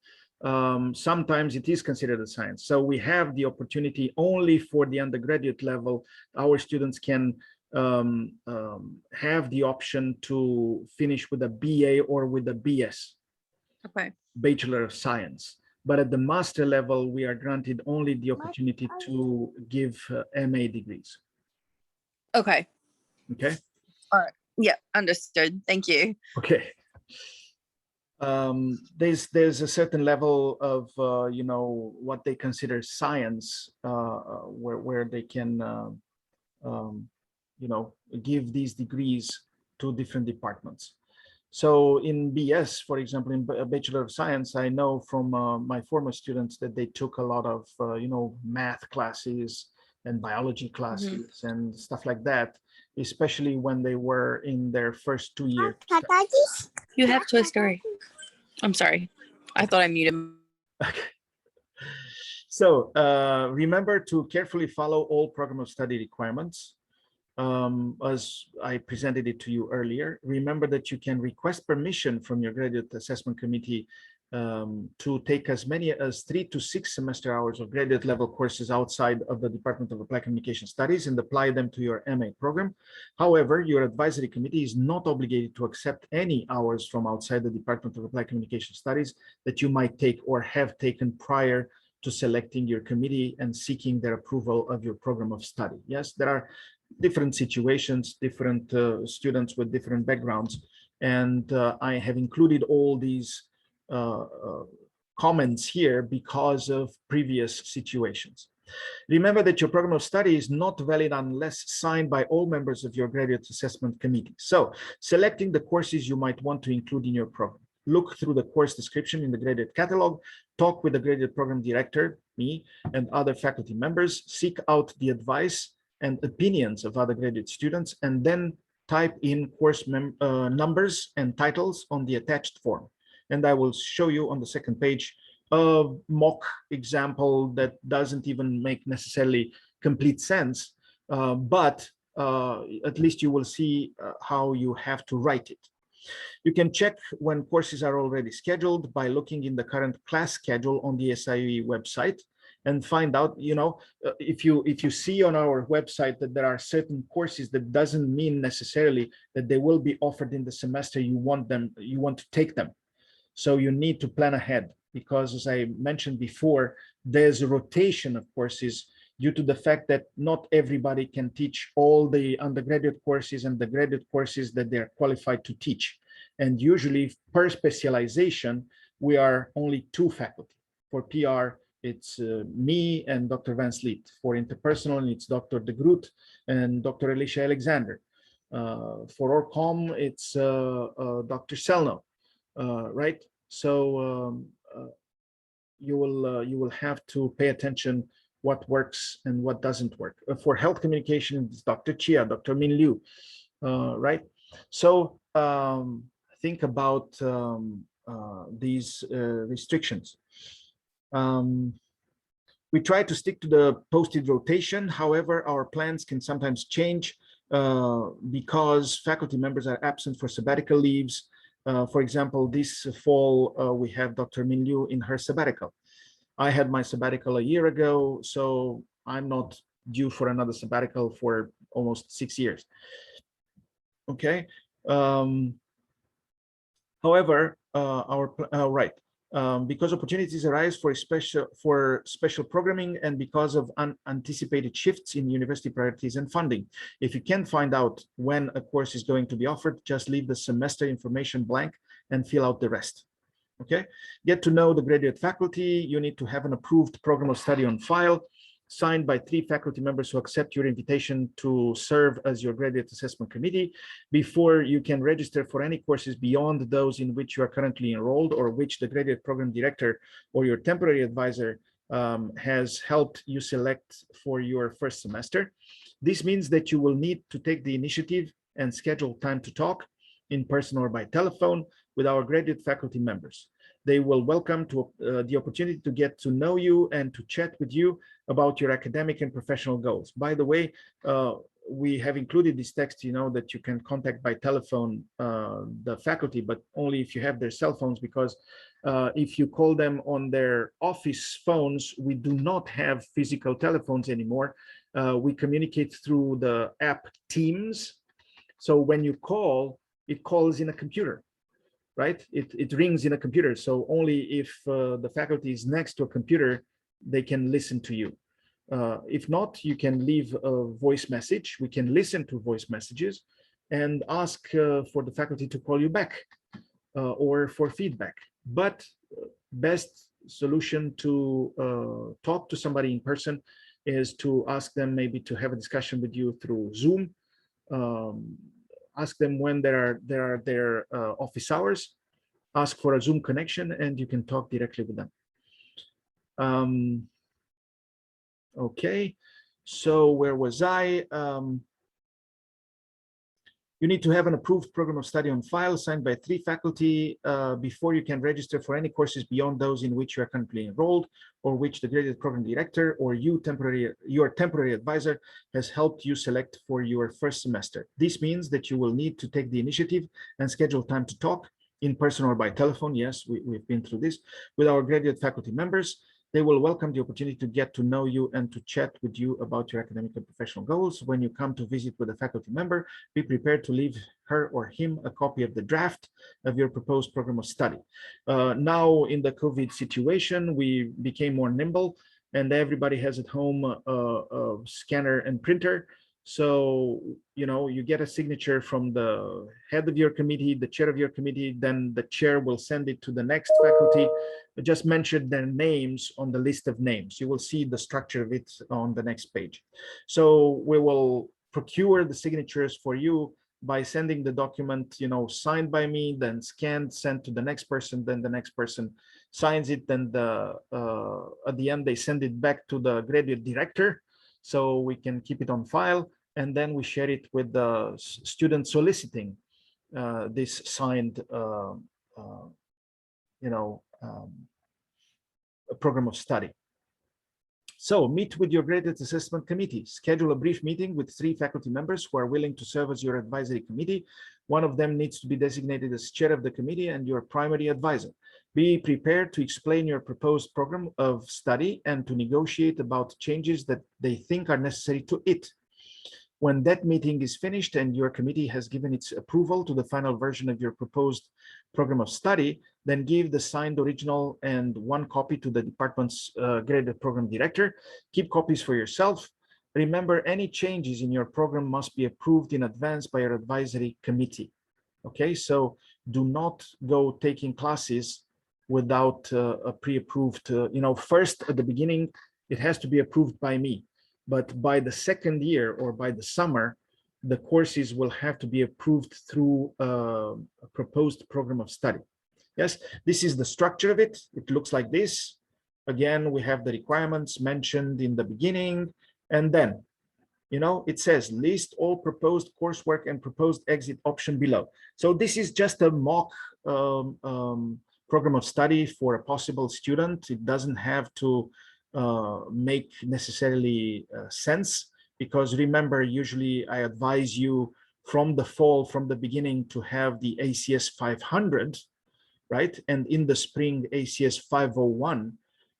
sometimes it is considered a science. So we have the opportunity only for the undergraduate level. Our students can have the option to finish with a BA or with a BS, Okay. Bachelor of Science. But at the master level, we are granted only the opportunity to give MA degrees. Okay. Okay. All right. Yeah, understood. Thank you. Okay. There's a certain level of what they consider science, where they can give these degrees to different departments. So in BS, for example, in a Bachelor of Science, I know from my former students that they took a lot of math classes and biology classes and stuff like that, especially when they were in their first 2 years. You have Toy Story. I'm sorry. I thought I muted. Okay. So remember to carefully follow all program of study requirements. As I presented it to you earlier, remember that you can request permission from your graduate assessment committee to take as many as 3 to 6 semester hours of graduate level courses outside of the Department of Applied Communication Studies and apply them to your MA program. However, your advisory committee is not obligated to accept any hours from outside the Department of Applied Communication Studies that you might take or have taken prior to selecting your committee and seeking their approval of your program of study. Yes, there are different situations, different students with different backgrounds, and I have included all these comments here because of previous situations. Remember that your program of study is not valid unless signed by all members of your graduate assessment committee. So selecting the courses you might want to include in your program. Look through the course description in the graduate catalog, talk with the graduate program director, me, and other faculty members, seek out the advice and opinions of other graduate students, and then type in course numbers and titles on the attached form. And I will show you on the second page a mock example that doesn't even make necessarily complete sense, but at least you will see how you have to write it. You can check when courses are already scheduled by looking in the current class schedule on the SIE website and find out, if you see on our website that there are certain courses, that doesn't mean necessarily that they will be offered in the semester you want to take them. So you need to plan ahead, because as I mentioned before, there's a rotation of courses due to the fact that not everybody can teach all the undergraduate courses and the graduate courses that they're qualified to teach. And usually per specialization, we are only 2 faculty. For PR, it's me and Dr. Van Sleet. For interpersonal, it's Dr. De Groot and Dr. Alicia Alexander. For ORCOM, it's Dr. Selno, right? So you will have to pay attention what works and what doesn't work. For health communication, it's Dr. Chia, Dr. Min Liu, right? So think about these restrictions. We try to stick to the posted rotation. However, our plans can sometimes change because faculty members are absent for sabbatical leaves. For example, this fall, we have Dr. Min Liu in her sabbatical. I had my sabbatical a year ago, so I'm not due for another sabbatical for almost 6 years. Okay. However, because opportunities arise for special programming and because of unanticipated shifts in university priorities and funding. If you can't find out when a course is going to be offered, just leave the semester information blank and fill out the rest. Okay, get to know the graduate faculty. You need to have an approved program of study on file, signed by 3 faculty members who accept your invitation to serve as your graduate assessment committee before you can register for any courses beyond those in which you are currently enrolled or which the graduate program director or your temporary advisor has helped you select for your first semester. This means that you will need to take the initiative and schedule time to talk in person or by telephone with our graduate faculty members. They will welcome the opportunity to get to know you and to chat with you about your academic and professional goals. By the way, we have included this text, that you can contact by telephone the faculty, but only if you have their cell phones, because if you call them on their office phones, we do not have physical telephones anymore. We communicate through the app Teams. So when you call, it calls in a computer, right? It rings in a computer. So only if the faculty is next to a computer, they can listen to you. If not, you can leave a voice message. We can listen to voice messages and ask for the faculty to call you back or for feedback. But best solution to talk to somebody in person is to ask them maybe to have a discussion with you through Zoom. Ask them when there are their office hours, ask for a Zoom connection, and you can talk directly with them. Okay, so where was I? You need to have an approved program of study on file signed by 3 faculty before you can register for any courses beyond those in which you are currently enrolled or which the graduate program director or your temporary advisor has helped you select for your first semester. This means that you will need to take the initiative and schedule time to talk in person or by telephone. Yes, we've been through this with our graduate faculty members. They will welcome the opportunity to get to know you and to chat with you about your academic and professional goals. When you come to visit with a faculty member, be prepared to leave her or him a copy of the draft of your proposed program of study. Now, in the COVID situation, we became more nimble and everybody has at home a scanner and printer. So, you get a signature from the head of your committee, the chair of your committee, then the chair will send it to the next faculty. Just mention their names on the list of names. You will see the structure of it on the next page. So we will procure the signatures for you by sending the document, signed by me, then scanned, sent to the next person, then the next person signs it, then at the end they send it back to the graduate director. so we can keep it on file, and then we share it with the student soliciting this signed, a program of study. So meet with your graded assessment committee. Schedule a brief meeting with 3 faculty members who are willing to serve as your advisory committee. One of them needs to be designated as chair of the committee and your primary advisor. Be prepared to explain your proposed program of study and to negotiate about changes that they think are necessary to it. When that meeting is finished and your committee has given its approval to the final version of your proposed program of study, then give the signed original and 1 copy to the department's graded program director. Keep copies for yourself. Remember, any changes in your program must be approved in advance by your advisory committee. Okay, so do not go taking classes without a pre-approved, first at the beginning, it has to be approved by me. But by the 2nd year or by the summer, the courses will have to be approved through a proposed program of study. Yes, this is the structure of it. It looks like this. Again, we have the requirements mentioned in the beginning, and then, it says list all proposed coursework and proposed exit option below. So this is just a mock program of study for a possible student. It doesn't have to make necessarily sense, because remember, usually I advise you from the fall, from the beginning, to have the ACS 500, right? And in the spring, ACS 501.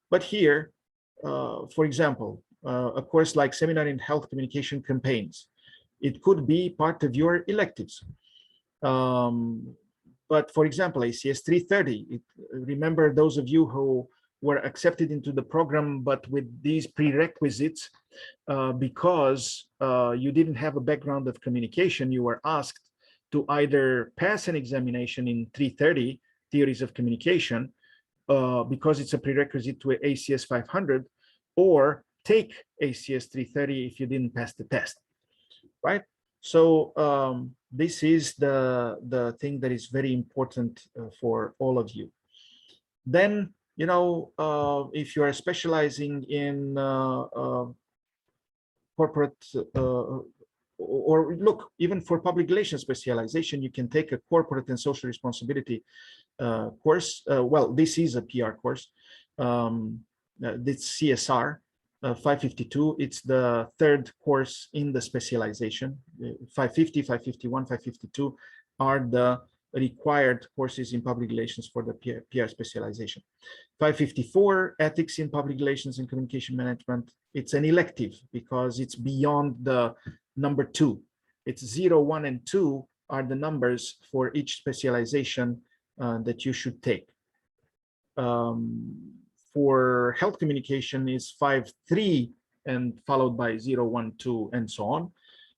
But here, for example, a course like Seminar in Health Communication Campaigns, it could be part of your electives. But for example, ACS 330, remember those of you who were accepted into the program, but with these prerequisites, because you didn't have a background of communication, you were asked to either pass an examination in 330, theories of communication, because it's a prerequisite to ACS 500, or take ACS 330 if you didn't pass the test, right? So this is the thing that is very important for all of you. Then, if you are specializing in corporate, or look, even for public relations specialization, you can take a corporate and social responsibility course. Well, this is a PR course. This CSR 552. It's the 3rd course in the specialization. 550, 551, 552 are the required courses in public relations for the PR specialization. 554, ethics in public relations and communication management. It's an elective because it's beyond the number 2. It's 0, 1, and 2 are the numbers for each specialization that you should take. For health communication is 5.3 and followed by 0, 1, 2, and so on.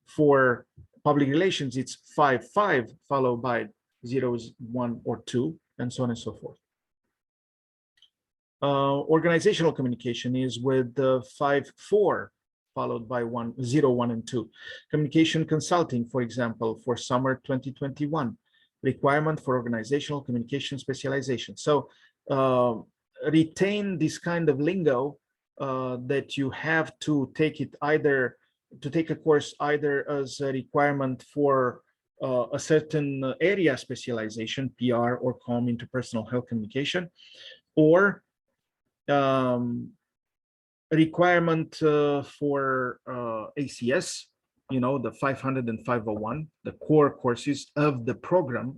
For public relations, it's 5.5 followed by 0, 1, or 2, and so on and so forth. Organizational communication is with 5.4 followed by 0, 1, and 2. Communication consulting, for example, for summer 2021, requirement for organizational communication specialization. So retain this kind of lingo that you have to take it either to take a course either as a requirement for a certain area specialization, PR or comm, interpersonal health communication, or requirement for ACS, the 500 and 501, the core courses of the program,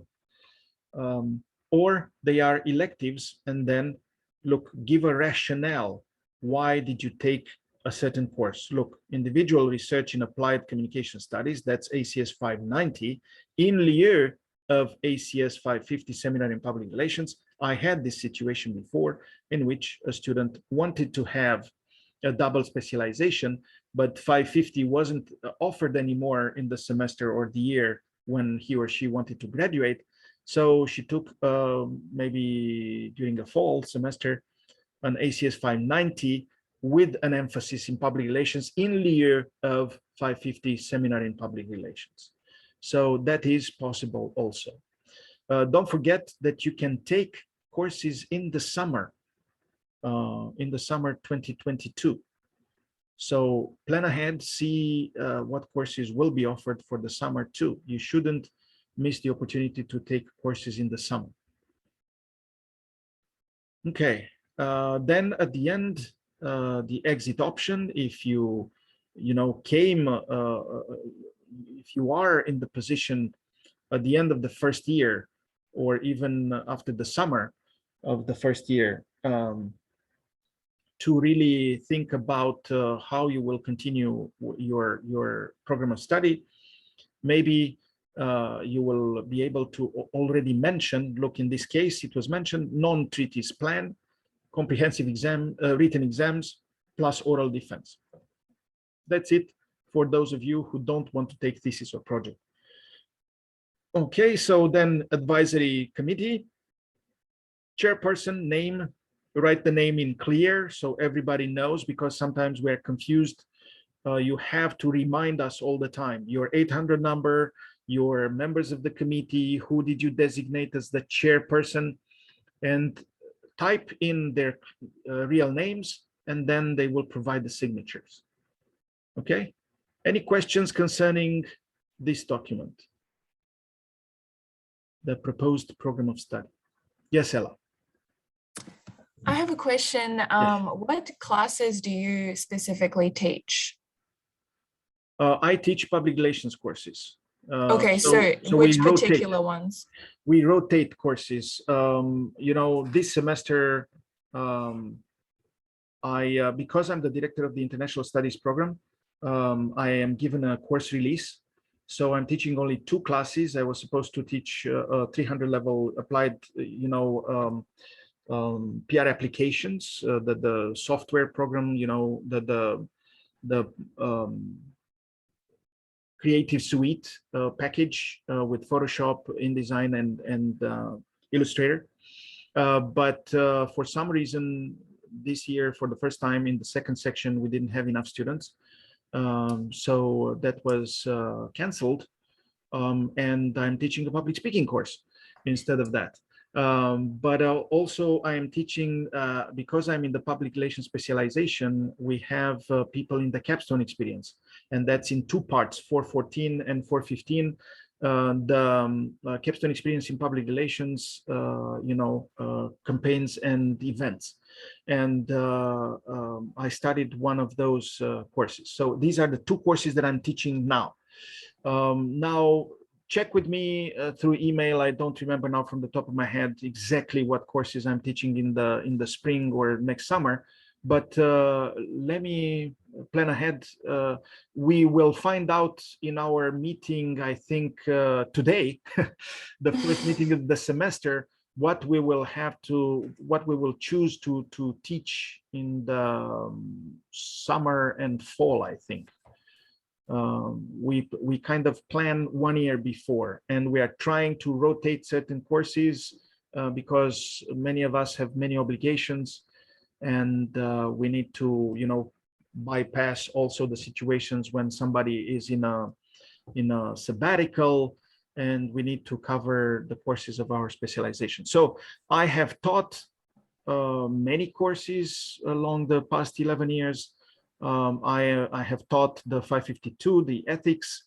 or they are electives, and then look, give a rationale. Why did you take a certain course? Look, individual research in applied communication studies, that's ACS 590, in lieu of ACS 550, seminar in public relations. I had this situation before in which a student wanted to have a double specialization, but 550 wasn't offered anymore in the semester or the year when he or she wanted to graduate. So she took maybe during the fall semester an ACS 590 with an emphasis in public relations in lieu of 550 seminar in public relations. So that is possible also. Don't forget that you can take courses in the summer 2022. So plan ahead, see what courses will be offered for the summer too. You shouldn't miss the opportunity to take courses in the summer. Okay, then at the end, the exit option, if you came, if you are in the position at the end of the first year, or even after the summer of the first year, to really think about how you will continue your program of study. Maybe you will be able to already mention, look, in this case, it was mentioned, non-treatise plan, comprehensive exam, written exams, plus oral defense. That's it for those of you who don't want to take thesis or project. Okay, so then advisory committee, chairperson name, write the name in clear so everybody knows, because sometimes we're confused. You have to remind us all the time, your 800 number, your members of the committee, who did you designate as the chairperson, and type in their real names, and then they will provide the signatures. Okay, any questions concerning this document, the proposed program of study? Yes, Ella. I have a question. Yes. What classes do you specifically teach? I teach public relations courses. Okay, so we which particular ones? We rotate courses. This semester, because I'm the director of the International Studies program, I am given a course release. So I'm teaching only 2 classes. I was supposed to teach a 300 level applied, PR applications, the software program, the Creative Suite package with Photoshop, InDesign, and Illustrator. But for some reason, this year, for the first time in the second section, we didn't have enough students. So that was canceled. And I'm teaching a public speaking course instead of that. But also I am teaching, because I'm in the public relations specialization, we have people in the capstone experience, and that's in 2 parts, 414 and 415. The capstone experience in public relations, campaigns and events. And I studied one of those courses. So these are the 2 courses that I'm teaching now. Now, check with me through email. I don't remember now from the top of my head exactly what courses I'm teaching in the spring or next summer, but let me plan ahead. We will find out in our meeting, I think today, the first meeting of the semester, what we will choose to teach in the summer and fall, I think. We kind of plan 1 year before, and we are trying to rotate certain courses because many of us have many obligations, and we need to bypass also the situations when somebody is in a sabbatical, and we need to cover the courses of our specialization. So I have taught many courses along the past 11 years. I have taught the 552, the ethics,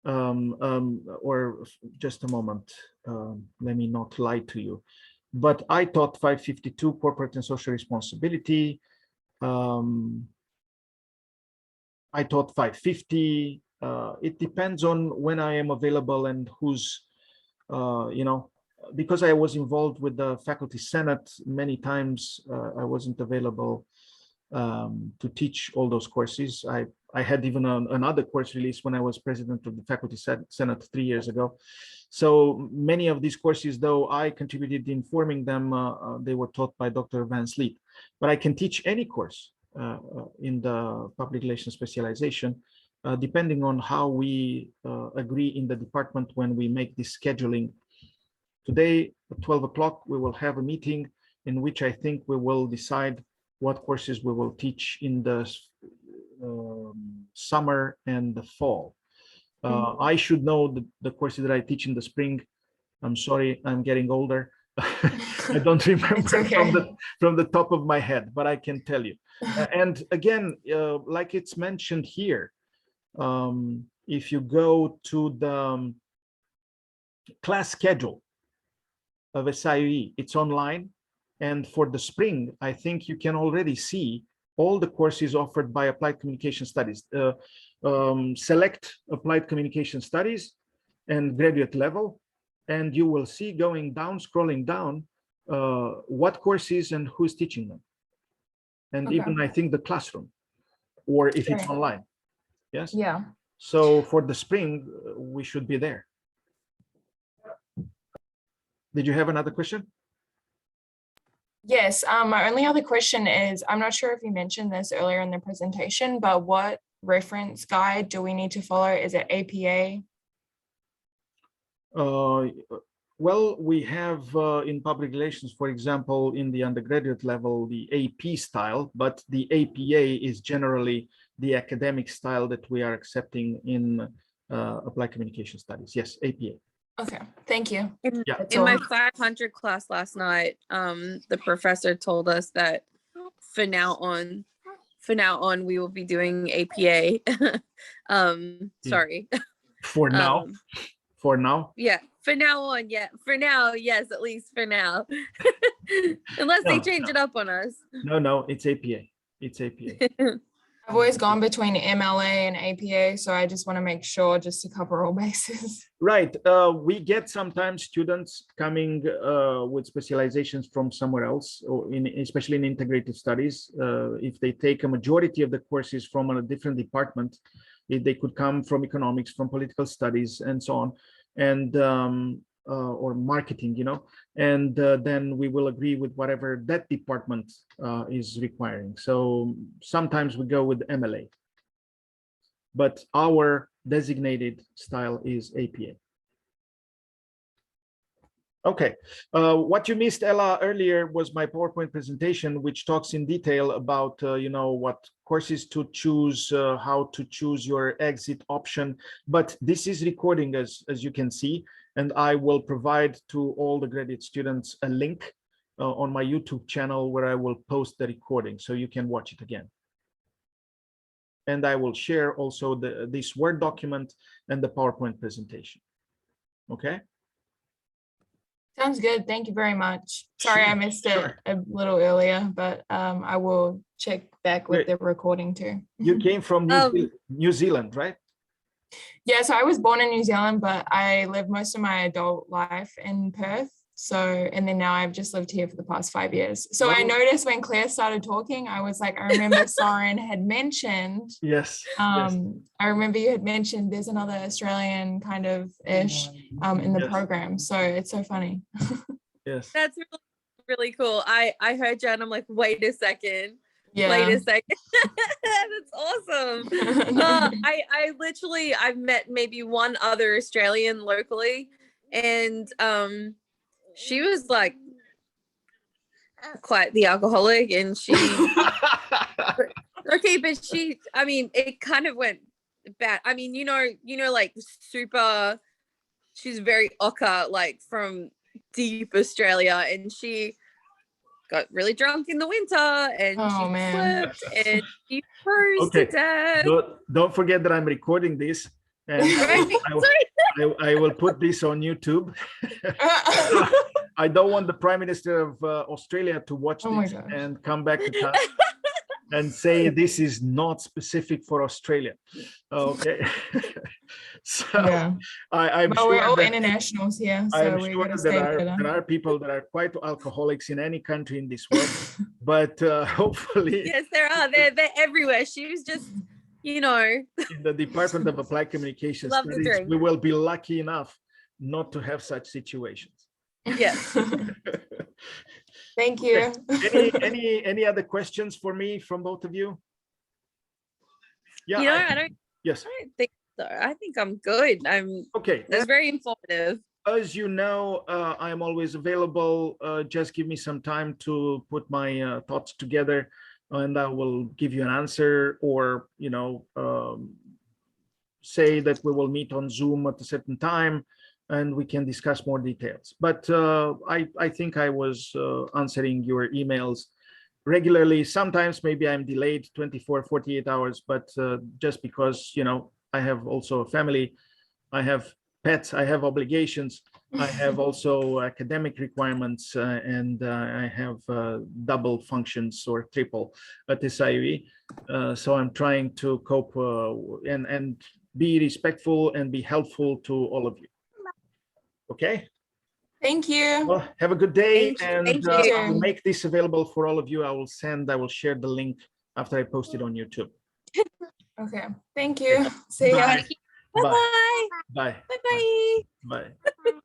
or just a moment, let me not lie to you, but I taught 552, corporate and social responsibility. I taught 550. It depends on when I am available and who's, because I was involved with the faculty senate many times, I wasn't available to teach all those courses. I had even another course release when I was president of the faculty senate 3 years ago. So many of these courses, though I contributed in forming them, they were taught by Dr. Van Sleet. But I can teach any course in the public relations specialization, depending on how we agree in the department when we make this scheduling. Today at 12 o'clock, we will have a meeting in which I think we will decide what courses we will teach in the summer and the fall. I should know the courses that I teach in the spring. I'm sorry, I'm getting older. I don't remember okay. from the top of my head, but I can tell you. And again, like it's mentioned here, if you go to the class schedule of SIE, it's online. And for the spring, I think you can already see all the courses offered by Applied Communication Studies. Select Applied Communication Studies and graduate level, and you will see going down, scrolling down, what courses and who's teaching them. And Okay. even I think the classroom, or if it's Right. online. Yes. Yeah. So for the spring, we should be there. Did you have another question? Yes. My only other question is, I'm not sure if you mentioned this earlier in the presentation, but what reference guide do we need to follow? Is it APA? Well, we have in public relations, for example, in the undergraduate level, the AP style, but the APA is generally the academic style that we are accepting in Applied Communication Studies. Yes, APA. Okay, thank you. Yeah. That's In all. my 500 class last night, the professor told us that for now on, we will be doing APA. Sorry. For now. For now. Yeah, for now on, yeah. For now, yes, at least for now. Unless they change it up on us. No, it's APA. It's APA. I've always gone between MLA and APA, so I just want to make sure just to cover all bases. Right. We get sometimes students coming with specializations from somewhere else, or especially in integrated studies. If they take a majority of the courses from a different department, they could come from economics, from political studies, and so on, and or marketing, and then we will agree with whatever that department is requiring. So sometimes we go with MLA, but our designated style is APA. Okay, what you missed, Ella, earlier was my PowerPoint presentation, which talks in detail about, what courses to choose, how to choose your exit option. But this is recording, as you can see, and I will provide to all the graduate students a link on my YouTube channel where I will post the recording so you can watch it again. And I will share also this Word document and the PowerPoint presentation. Okay. Sounds good. Thank you very much. Sorry, I missed it a little earlier, but I will check back with the recording too. You came from New Zealand, right? Yeah, so I was born in New Zealand, but I lived most of my adult life in Perth. So, and then now I've just lived here for the past 5 years. So I noticed when Claire started talking, I was like, I remember Soren had mentioned. Yes. I remember you had mentioned there's another Australian kind of ish in the program. So it's so funny. Yes. That's really, really cool. I heard you and I'm like, wait a second. Yeah. Wait a second. That's awesome. I've met maybe one other Australian locally, and she was like quite the alcoholic, and she okay, but I mean, it kind of went bad. I mean, like super, she's very ochre, like from deep Australia, and she got really drunk in the winter, and she slipped and she froze to death. Don't forget that I'm recording this, and I will put this on YouTube. I don't want the Prime Minister of Australia to watch this and come back to us and say this is not specific for Australia. Okay. So I'm sure we're all internationals here. So I'm sure that there are people that are quite alcoholics in any country in this world, but hopefully. Yes, there are. They're everywhere. She was just, in the Department of Applied Communication Studies, we will be lucky enough not to have such situations. Yes. Thank you. Any other questions for me from both of you? Yeah. I don't. Yes. I don't think so. I think I'm good. Okay. It's very informative. As you know, I'm always available. Just give me some time to put my thoughts together, and I will give you an answer, or say that we will meet on Zoom at a certain time. and we can discuss more details. But I think I was answering your emails regularly. Sometimes maybe I'm delayed 24, 48 hours, but just because, you know, I have also a family, I have pets, I have obligations, I have also academic requirements, and I have double functions or triple at SIUE. So I'm trying to cope and be respectful and be helpful to all of you. Okay. Thank you. Well, have a good day, and Thank you. I will make this available for all of you. I will share the link after I post it on YouTube. Okay. Thank you. See ya. Bye. Bye-bye. Bye. Bye-bye. Bye.